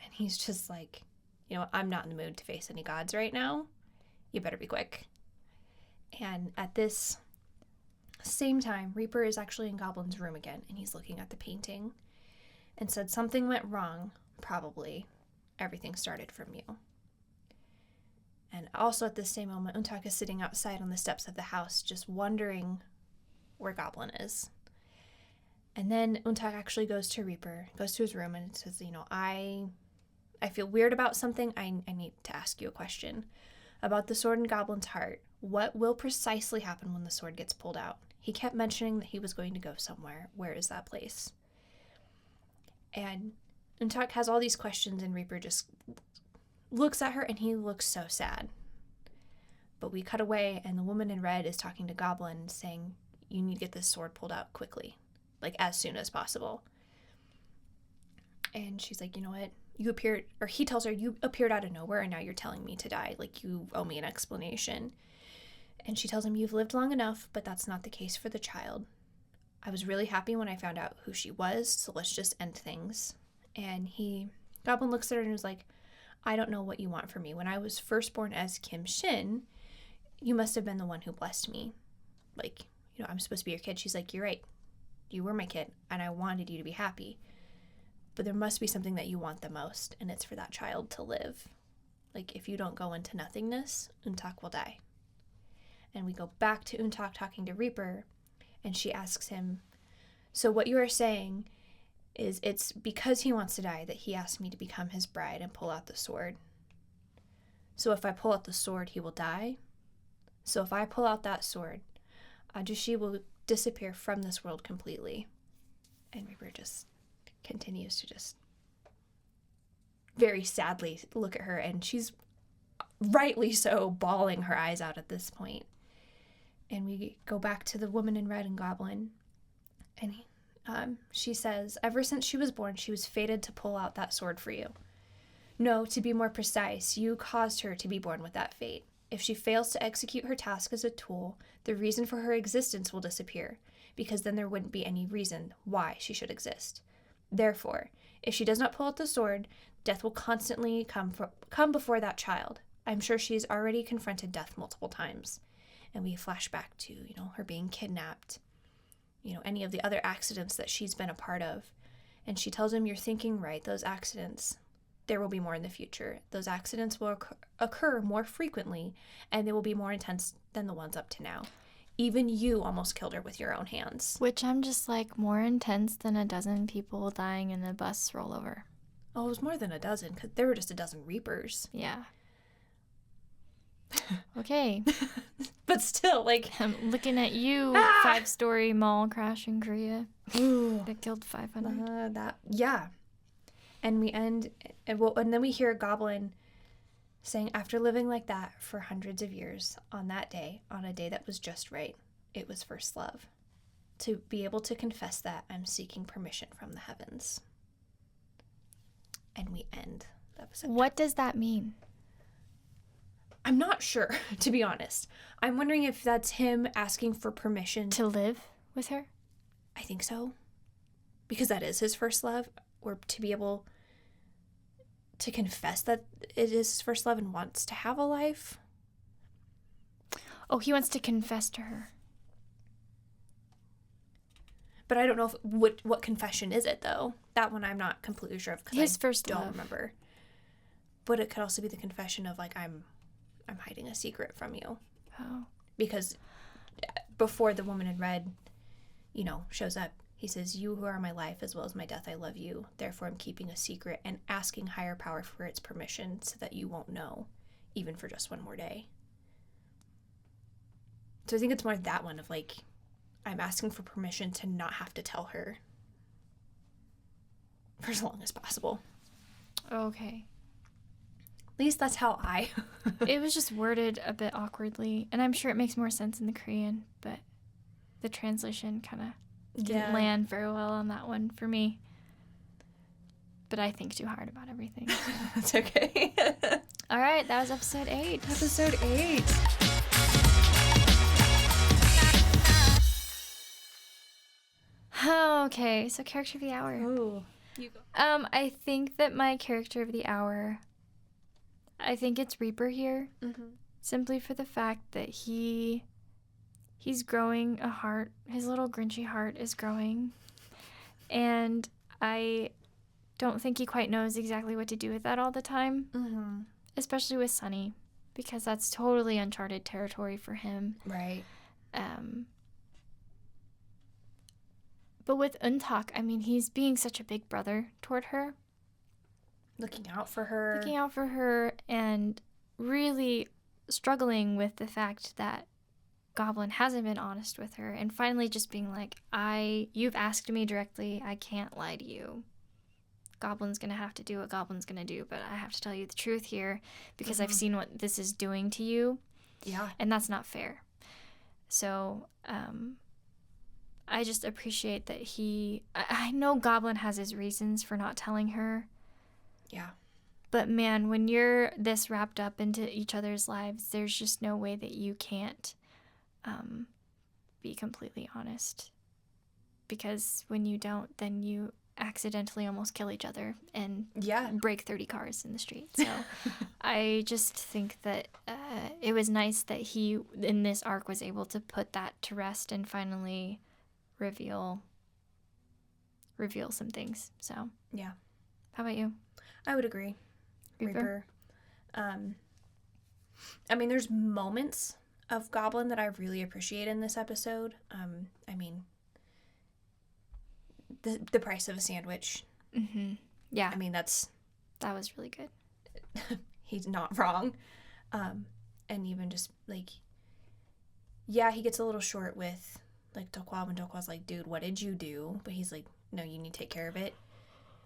And he's just like, you know, I'm not in the mood to face any gods right now. You better be quick. And at this same time, Reaper is actually in Goblin's room again and he's looking at the painting and said something went wrong, probably. Everything started from you. And also at the same moment, UnTak is sitting outside on the steps of the house, just wondering where Goblin is. And then UnTak actually goes to Reaper, goes to his room, and says, you know, I feel weird about something. I need to ask you a question about the sword in Goblin's heart. What will precisely happen when the sword gets pulled out? He kept mentioning that he was going to go somewhere. Where is that place? And UnTak has all these questions, and Reaper just looks at her and he looks so sad. But we cut away, and the woman in red is talking to Goblin, saying, you need to get this sword pulled out quickly, like as soon as possible. And she's like, you know what? You appeared, or he tells her, you appeared out of nowhere, and now you're telling me to die. Like, you owe me an explanation. And she tells him, you've lived long enough, but that's not the case for the child. I was really happy when I found out who she was, so let's just end things. And Goblin looks at her and is like, I don't know what you want from me. When I was first born as Kim Shin, you must have been the one who blessed me. Like, you know, I'm supposed to be your kid. She's like, you're right. You were my kid, and I wanted you to be happy. But there must be something that you want the most, and it's for that child to live. Like, if you don't go into nothingness, UnTak will die. And we go back to UnTak talking to Reaper, and she asks him, so what you are saying is it's because he wants to die that he asked me to become his bride and pull out the sword. So if I pull out the sword, he will die? So if I pull out that sword, Ajushi will disappear from this world completely. And Reaper just continues to just very sadly look at her, and she's rightly so bawling her eyes out at this point. And we go back to the woman in red and Goblin, and she says, ever since she was born, she was fated to pull out that sword for you. No, to be more precise, you caused her to be born with that fate. If she fails to execute her task as a tool, the reason for her existence will disappear, because then there wouldn't be any reason why she should exist. Therefore, if she does not pull out the sword, death will constantly come before that child. I'm sure she's already confronted death multiple times. And we flash back to, you know, her being kidnapped, you know, any of the other accidents that she's been a part of. And she tells him, you're thinking right, those accidents, there will be more in the future. Those accidents will occur more frequently, and they will be more intense than the ones up to now. Even you almost killed her with your own hands. Which I'm just like, more intense than a dozen people dying in a bus rollover. Oh, it was more than a dozen, because there were just a dozen Reapers. Yeah. Okay. But still, like... I'm looking at you, 5-story mall crash in Korea. That killed 500. Yeah. And we end... And then we hear a Goblin saying, after living like that for hundreds of years, on that day, on a day that was just right, it was first love. To be able to confess that, I'm seeking permission from the heavens. And we end the episode. What does that mean? I'm not sure, to be honest. I'm wondering if that's him asking for permission. To live with her? I think so. Because that is his first love. Or to be able to confess that it is his first love and wants to have a life. Oh, he wants to confess to her. But I don't know what confession is it, though. That one I'm not completely sure of, because His I first don't love. remember. But it could also be the confession of, like, I'm hiding a secret from you. Oh. Because before the woman in red, you know, shows up, he says, you who are my life as well as my death, I love you. Therefore, I'm keeping a secret and asking higher power for its permission so that you won't know, even for just one more day. So I think it's more that one of, like, I'm asking for permission to not have to tell her for as long as possible. Okay. At least that's how It was just worded a bit awkwardly, and I'm sure it makes more sense in the Korean, but the translation kind of didn't land very well on that one for me. But I think too hard about everything. So. That's okay. All right, that was episode 8. Episode 8. Okay, so character of the hour. Oh, you go. I think that my character of the hour, I think it's Reaper here. Mm-hmm. Simply for the fact that he's growing a heart. His little Grinchy heart is growing. And I don't think he quite knows exactly what to do with that all the time. Mm-hmm. Especially with Sunny, because that's totally uncharted territory for him. Right. But with UnTak, I mean, he's being such a big brother toward her. Looking out for her. Looking out for her and really struggling with the fact that Goblin hasn't been honest with her, and finally just being like, you've asked me directly, I can't lie to you. Goblin's gonna have to do what Goblin's gonna do, but I have to tell you the truth here because I've seen what this is doing to you. Yeah. And that's not fair. So I just appreciate that I know Goblin has his reasons for not telling her. Yeah. But man, when you're this wrapped up into each other's lives, there's just no way that you can't be completely honest. Because when you don't, then you accidentally almost kill each other and break 30 cars in the street. So I just think that it was nice that he, in this arc, was able to put that to rest and finally reveal some things. So yeah. How about you? I would agree. Reaper. I mean, there's moments of Goblin that I really appreciate in this episode. I mean, the price of a sandwich. Mm-hmm. Yeah. I mean, that was really good. He's not wrong. And even just, like, yeah, he gets a little short with, like, DeokHwa when DeokHwa's like, dude, what did you do? But he's like, no, you need to take care of it.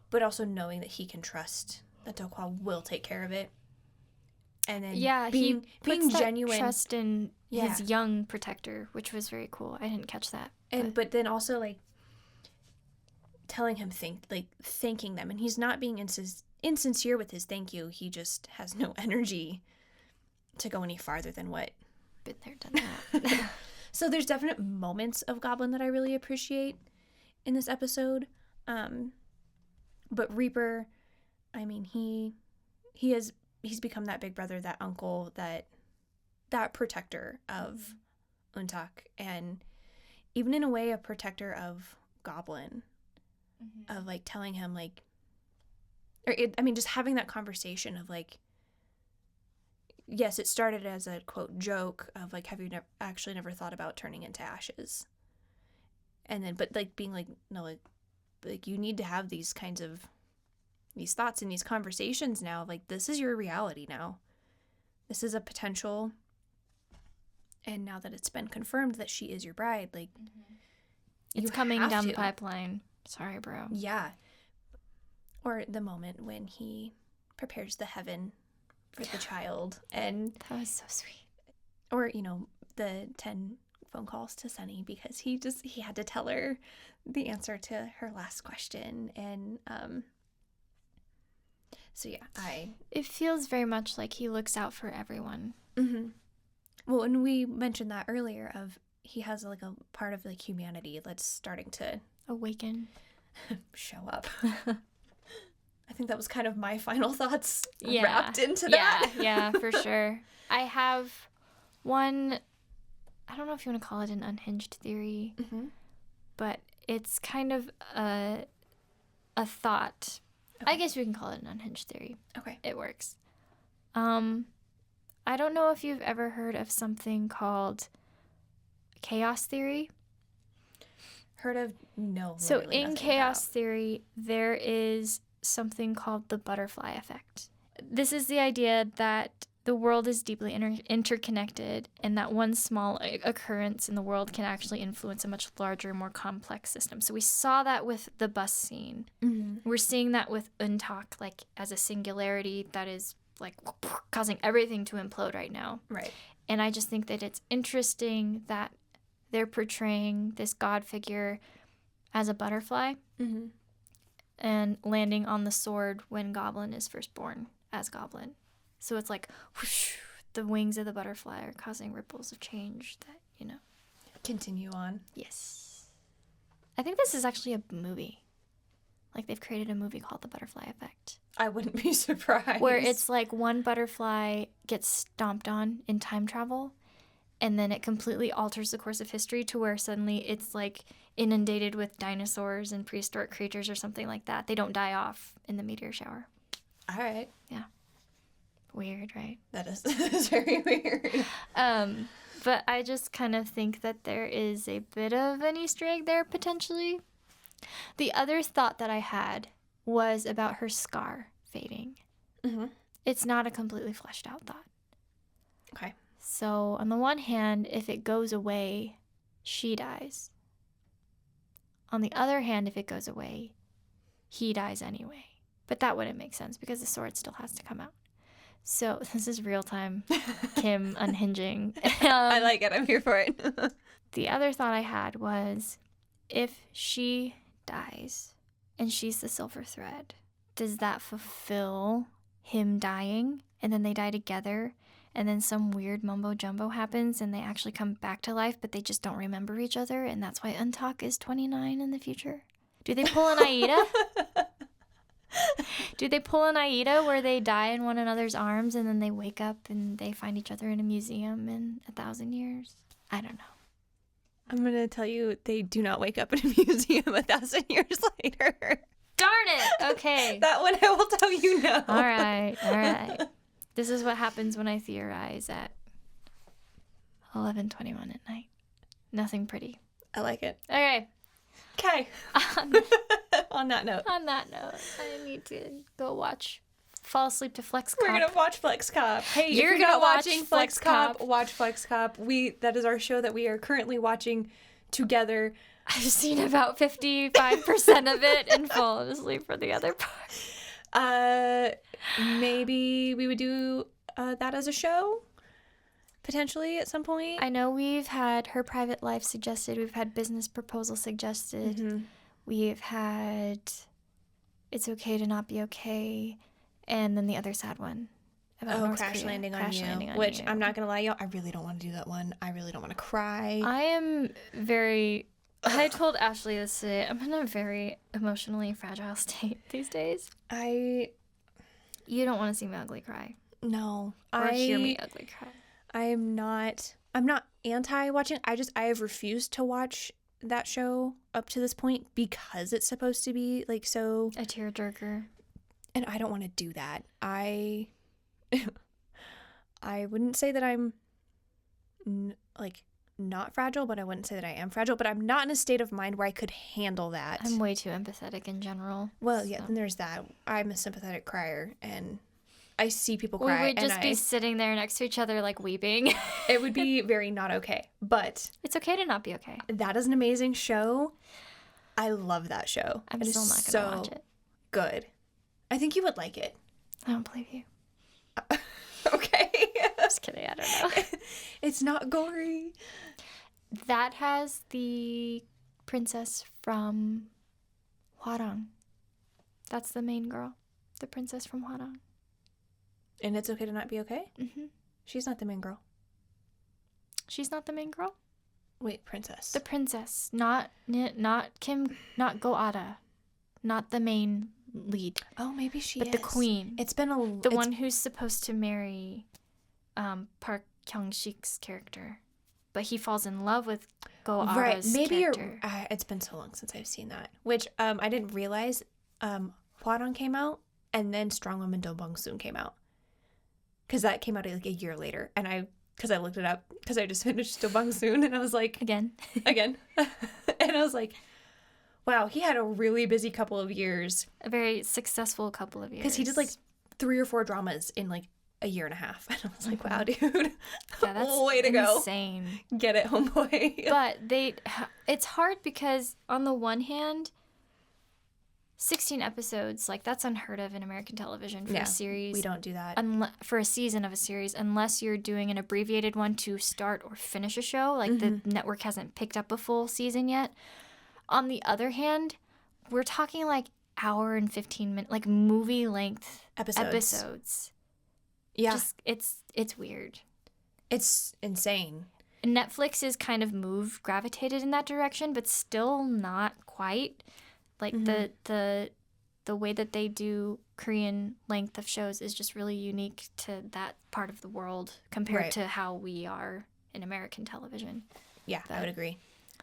But also knowing that he can trust that DeokHwa will take care of it. And then being genuine. Trust in his young protector, which was very cool. I didn't catch that. But then also, like, telling him thanking them, and he's not being insincere with his thank you. He just has no energy to go any farther than what. Been there, done that. So there's definite moments of Goblin that I really appreciate in this episode. But Reaper, I mean, he's become that big brother, that uncle, that protector of EunTak, and even in a way a protector of Goblin. Mm-hmm. Of, like, telling him, like, just having that conversation of, like, yes, it started as a, quote, joke of, like, have you actually never thought about turning into ashes? And then, but, like, being like, no, like you need to have these kinds of, these thoughts and these conversations now. Like, this is your reality now. This is a potential. And now that it's been confirmed that she is your bride, like, it's coming down the pipeline. Sorry, bro. Yeah. Or the moment when he prepares the heaven for the child. And that was so sweet. Or, the 10 phone calls to Sunny because he had to tell her the answer to her last question. And so, yeah, it feels very much like he looks out for everyone. Mm-hmm. Well, and we mentioned that earlier of he has, like, a part of, like, humanity that's starting to awaken, show up. I think that was kind of my final thoughts wrapped into that. Yeah, for sure. I have one, I don't know if you want to call it an unhinged theory, but it's kind of a thought. Okay. I guess we can call it an unhinged theory. Okay. It works. I don't know if you've ever heard of something called chaos theory. Heard of? No. So in chaos theory, there is something called the butterfly effect. This is the idea that the world is deeply interconnected and that one small occurrence in the world can actually influence a much larger, more complex system. So we saw that with the bus scene. Mm-hmm. We're seeing that with UnTak, like, as a singularity that is, like, causing everything to implode right now. Right. And I just think that it's interesting that they're portraying this god figure as a butterfly and landing on the sword when Goblin is first born as Goblin. So it's like whoosh, the wings of the butterfly are causing ripples of change that, continue on. Yes. I think this is actually a movie. Like, they've created a movie called The Butterfly Effect. I wouldn't be surprised. Where it's like one butterfly gets stomped on in time travel, and then it completely alters the course of history to where suddenly it's, like, inundated with dinosaurs and prehistoric creatures or something like that. They don't die off in the meteor shower. All right. Yeah. Weird, right? That is very weird. But I just kind of think that there is a bit of an Easter egg there, potentially. The other thought that I had was about her scar fading. Mm-hmm. It's not a completely fleshed out thought. Okay. So, on the one hand, if it goes away, she dies. On the other hand, if it goes away, he dies anyway. But that wouldn't make sense because the sword still has to come out. So this is real time Kim unhinging. I like it. I'm here for it. The other thought I had was, if she dies and she's the silver thread, does that fulfill him dying and then they die together and then some weird mumbo jumbo happens and they actually come back to life but they just don't remember each other and that's why EunTak is 29 in the future? Do they pull an Aida? Do they pull an Aida where they die in one another's arms and then they wake up and they find each other in a museum in 1,000 years? I don't know. I'm going to tell you, they do not wake up in a museum 1,000 years later. Darn it! Okay. That one I will tell you no. All right. This is what happens when I theorize at 11:21 at night. Nothing pretty. I like it. Okay. On that note. On that note, I need to go fall asleep to Flex Cop. We're going to watch Flex Cop. Hey, You're if you're gonna not watch watching Flex Flex Cop, Cop. watch Flex Cop. That is our show that we are currently watching together. I've seen about 55% of it and fallen asleep for the other part. Maybe we would do that as a show, potentially at some point. I know we've had Her Private Life suggested. We've had Business Proposal suggested. Mm-hmm. We've had It's Okay to Not Be Okay. And then the other sad one. About North Crash Korea. Landing on Crash You. Landing on Which, You. I'm not going to lie, y'all, I really don't want to do that one. I really don't want to cry. I am I told Ashley this today. I'm in a very emotionally fragile state these days. You don't want to see me ugly cry. No. Or hear me ugly cry. I'm not anti-watching. I have refused to watch that show up to this point because it's supposed to be like so a tearjerker. And I don't want to do that. I wouldn't say that I'm not fragile, but I wouldn't say that I am fragile. But I'm not in a state of mind where I could handle that. I'm way too empathetic in general. Well, yeah, then there's that. I'm a sympathetic crier, and I see people cry. We would just be sitting there next to each other, like weeping. It would be very not okay. But it's okay to not be okay. That is an amazing show. I love that show. I'm still not going to watch it. Good. I think you would like it. I don't believe you. Okay. Just kidding. I don't know. It's not gory. That has the princess from Hwarang. That's the main girl. The princess from Hwarang. And It's Okay to Not Be Okay? Mm-hmm. She's not the main girl. She's not the main girl? Wait, princess. The princess. Not Kim, not Go'ada. Not the main lead. Oh, maybe she is. But the queen. The one who's supposed to marry Park Kyung-sik's character. But he falls in love with Go'ada's character. It's been so long since I've seen that. Which I didn't realize Hwarang came out and then Strong Woman Do Bong Soon came out. Because that came out like a year later. And because I looked it up because I just finished Do Bong Soon and I was like... Again. And I was like, wow, he had a really busy couple of years. A very successful couple of years. Because he did like 3 or 4 dramas in like a year and a half. And I was like, wow, dude. Yeah, that's way to go. Insane. Get it, homeboy. But it's hard because on the one hand, 16 episodes, like that's unheard of in American television for a series. We don't do that. For a season of a series, unless you're doing an abbreviated one to start or finish a show. Like the network hasn't picked up a full season yet. On the other hand, we're talking like hour and 15 minute, like movie length episodes. Yeah. Just, it's weird. It's insane. Netflix is kind of gravitated in that direction, but still not quite. Like the way that they do Korean length of shows is just really unique to that part of the world compared to how we are in American television. Yeah, I would agree.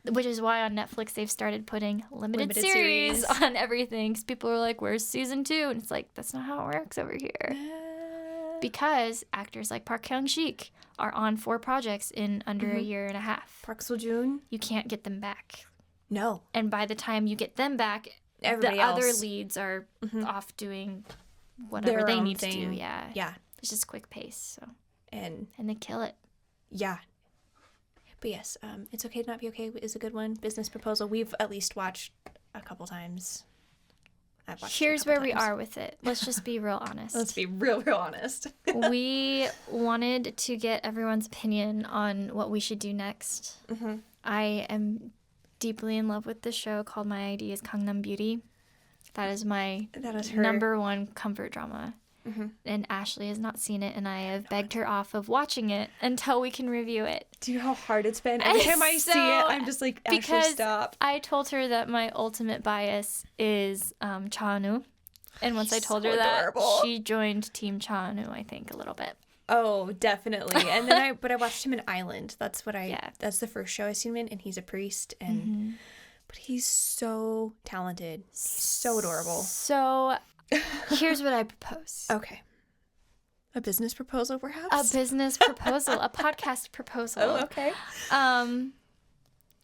Which is why on Netflix they've started putting limited series on everything. Because people are like, where's season 2? And it's like, that's not how it works over here. Because actors like Park Kyung-sik are on 4 projects in under a year and a half. Park Seo-joon? You can't get them back. No. And by the time you get them back, everybody else. Other leads are off doing whatever they need to do. Yeah. Yeah. It's just quick pace. So and they kill it. Yeah. But yes, It's Okay to Not Be Okay is a good one. Business Proposal, we've at least watched a couple times. I've watched Here's it a couple where we times. are with it. Let's just be real honest. Let's be real honest. We wanted to get everyone's opinion on what we should do next. Mm-hmm. I am deeply in love with this show called My ID is Gangnam Beauty. That is my her number one comfort drama. Mm-hmm. And Ashley has not seen it, and I have begged her off of watching it until we can review it. Do you know how hard it's been? Every time I see it, I'm just like, Ashley, because stop. I told her that my ultimate bias is Cha-nu. And once I told so her that, adorable. she joined Team Cha-nu, I think, a little bit. Oh, definitely. And then I watched him in Island. That's Yeah. That's the first show I seen him in, and he's a priest, and but he's so talented. He's so adorable. So here's what I propose. Okay. A business proposal, A perhaps? business proposal, a podcast proposal. Oh, okay.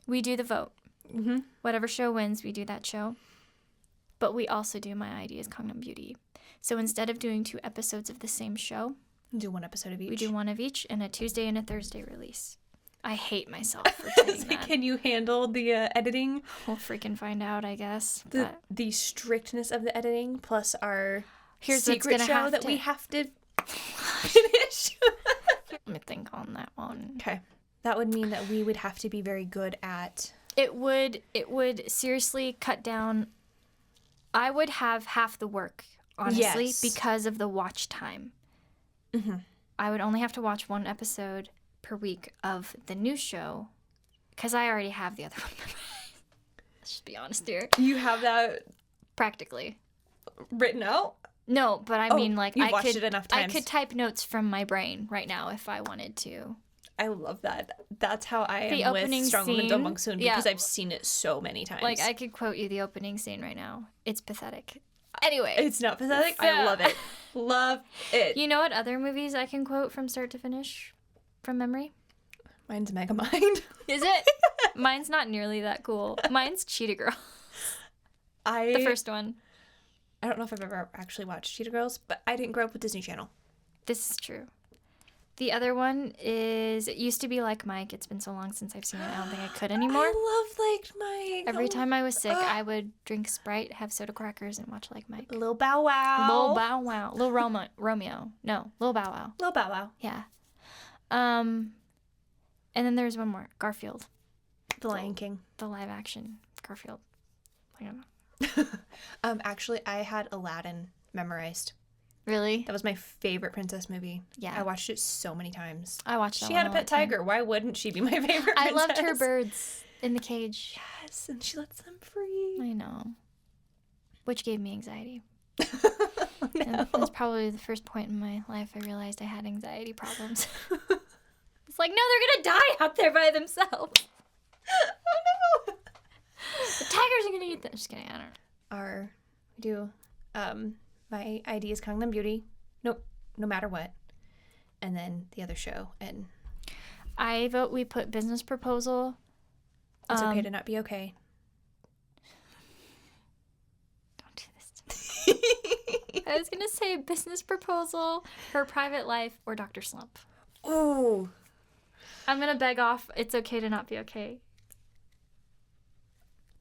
We do the vote. Mm-hmm. Whatever show wins, we do that show. But we also do My ID is Gangnam Beauty. So instead of doing 2 episodes of the same show, Do one episode of each. we do one of each and a Tuesday and a Thursday release. I hate myself for doing that. Can you handle the editing? We'll freaking find out, I guess. The But the strictness of the editing plus our here's what's secret gonna show have that to... we have to finish. Let me think on that one. Okay. That would mean that we would have to be very good at... It would seriously cut down. I would have half the work, honestly, Yes. because of the watch time. Mm-hmm. I would only have to watch 1 episode per week of the new show because I already have the other one. Let's just be honest here. You have that Practically. written out? No, but I Oh, mean, like, you've I watched could it enough I times. could type notes from my brain right now if I wanted to. I love that. That's how I The am with opening Strong Woman Do scene, Monsoon yeah. because I've seen it so many times. Like, I could quote you the opening scene right now. It's pathetic. Anyway, It's not pathetic. I So- love it. Love it. you know what other movies I can quote from start to finish from memory? Mine's Megamind. Is it? Mine's not nearly that cool. Mine's Cheetah Girl, The the first one. I don't know if I've ever actually watched Cheetah Girls, but I didn't grow up with Disney Channel. This is true. The other one is It Used to Be Like Mike. It's been so long since I've seen it. I don't think I could anymore. I love Like Mike. Every time I was sick, I would drink Sprite, have soda crackers, and watch Like Mike. Lil Bow Wow. Lil Bow Wow. Lil Romeo. No, Lil Bow Wow. Lil Bow Wow. Yeah. And then there's one more. Garfield. The Lion King. The live action Garfield. I don't know. Actually, I had Aladdin memorized. Really? That was my favorite princess movie. Yeah. I watched it so many times. I watched that She one had a all pet the time. tiger. Why wouldn't she be my favorite I princess? loved her birds in the cage. Yes, and she lets them free. I know. Which gave me anxiety. Oh, And no. that's probably the first point in my life I realized I had anxiety problems. It's like, no, they're gonna die out there by themselves. Oh no. The tigers are gonna eat them. Just kidding, I don't know. We do My ID is Gangnam Beauty. Nope, no matter what. And then the other show. And I vote we put business proposal. It's Okay to Not Be Okay. Don't do this to me. I was gonna say business proposal, Her Private Life, or Dr. Slump. Ooh. I'm gonna beg off It's Okay to Not Be Okay.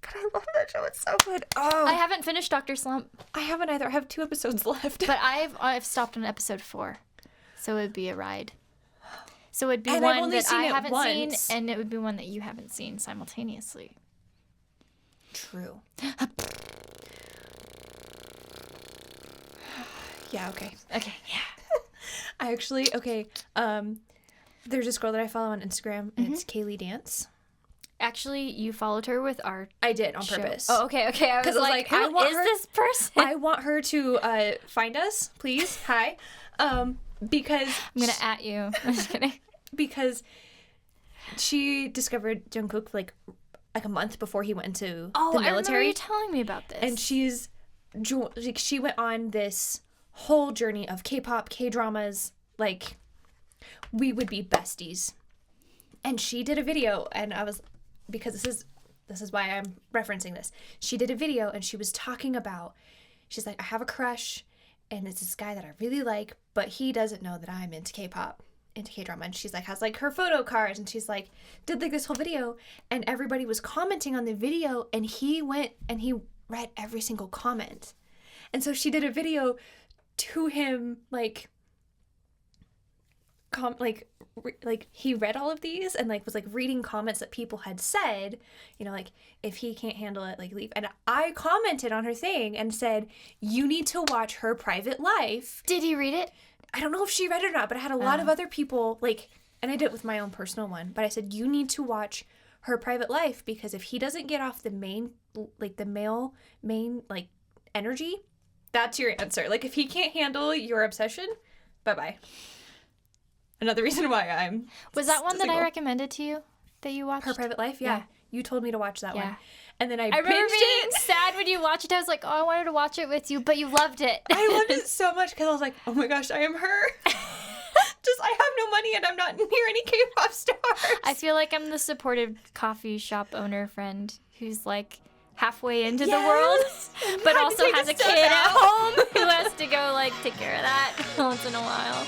God, I love that show. It's so good. Oh, I haven't finished Dr. Slump, I haven't either. I have 2 episodes left. but I've stopped on episode 4, so it would be a ride. So it'd be And I've one only that seen I it haven't once. seen, and it would be one that you haven't seen simultaneously. True. Yeah, okay. Okay, yeah. I actually, there's this girl that I follow on Instagram, and it's Kaylee Dance. Actually, you followed her with our I did on show. purpose. Oh, okay. I was 'Cause I was like, like, I who want is her- this person? I want her to find us, please. Hi. Because I'm gonna at you. I'm just kidding. because she discovered Jungkook like a month before he went into Oh, the I remember military. you telling me about this. And she went on this whole journey of K-pop, K-dramas, like we would be besties. And she did a video, and I was, because this is why I'm referencing this. She did a video and she was talking about, she's like, I have a crush and it's this guy that I really like, but he doesn't know that I'm into K-pop, into K-drama. And she's like, has like her photo cards, and she's like, did like this whole video, and everybody was commenting on the video, and he went and he read every single comment. And so she did a video to him, like he read all of these and like was like reading comments that people had said, you know, like if he can't handle it, like leave. And I commented on her thing and said, you need to watch her private life. Did he read it? I don't know if she read it or not, but I had a lot of other people like, and I did it with my own personal one, but I said, you need to watch her private life, because if he doesn't get off the main, like the male main like energy, that's your answer. Like if he can't handle your obsession, bye-bye. Another reason why I'm Was that one single. that I recommended to you that you watched? Her Private Life? Yeah. You told me to watch that one. And then I remember binged being it. sad when you watched it. I was like, oh, I wanted to watch it with you, but you loved it. I loved it so much because I was like, oh my gosh, I am her. Just, I have no money and I'm not near any K-pop stars. I feel like I'm the supportive coffee shop owner friend who's like halfway into the world, but also has a kid at home who has to go like take care of that once in a while.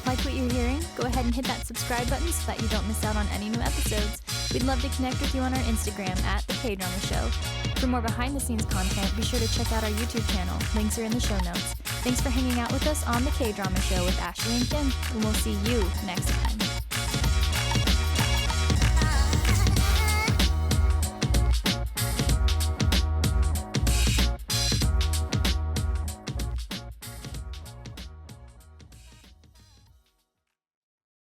Like what you're hearing? Go ahead and hit that subscribe button so that you don't miss out on any new episodes. We'd love to connect with you on our Instagram at the KDrama Show. For more behind-the-scenes content, be sure to check out our YouTube channel. Links are in the show notes. Thanks for hanging out with us on the KDrama Show with Ashley and Kim, and we'll see you next time.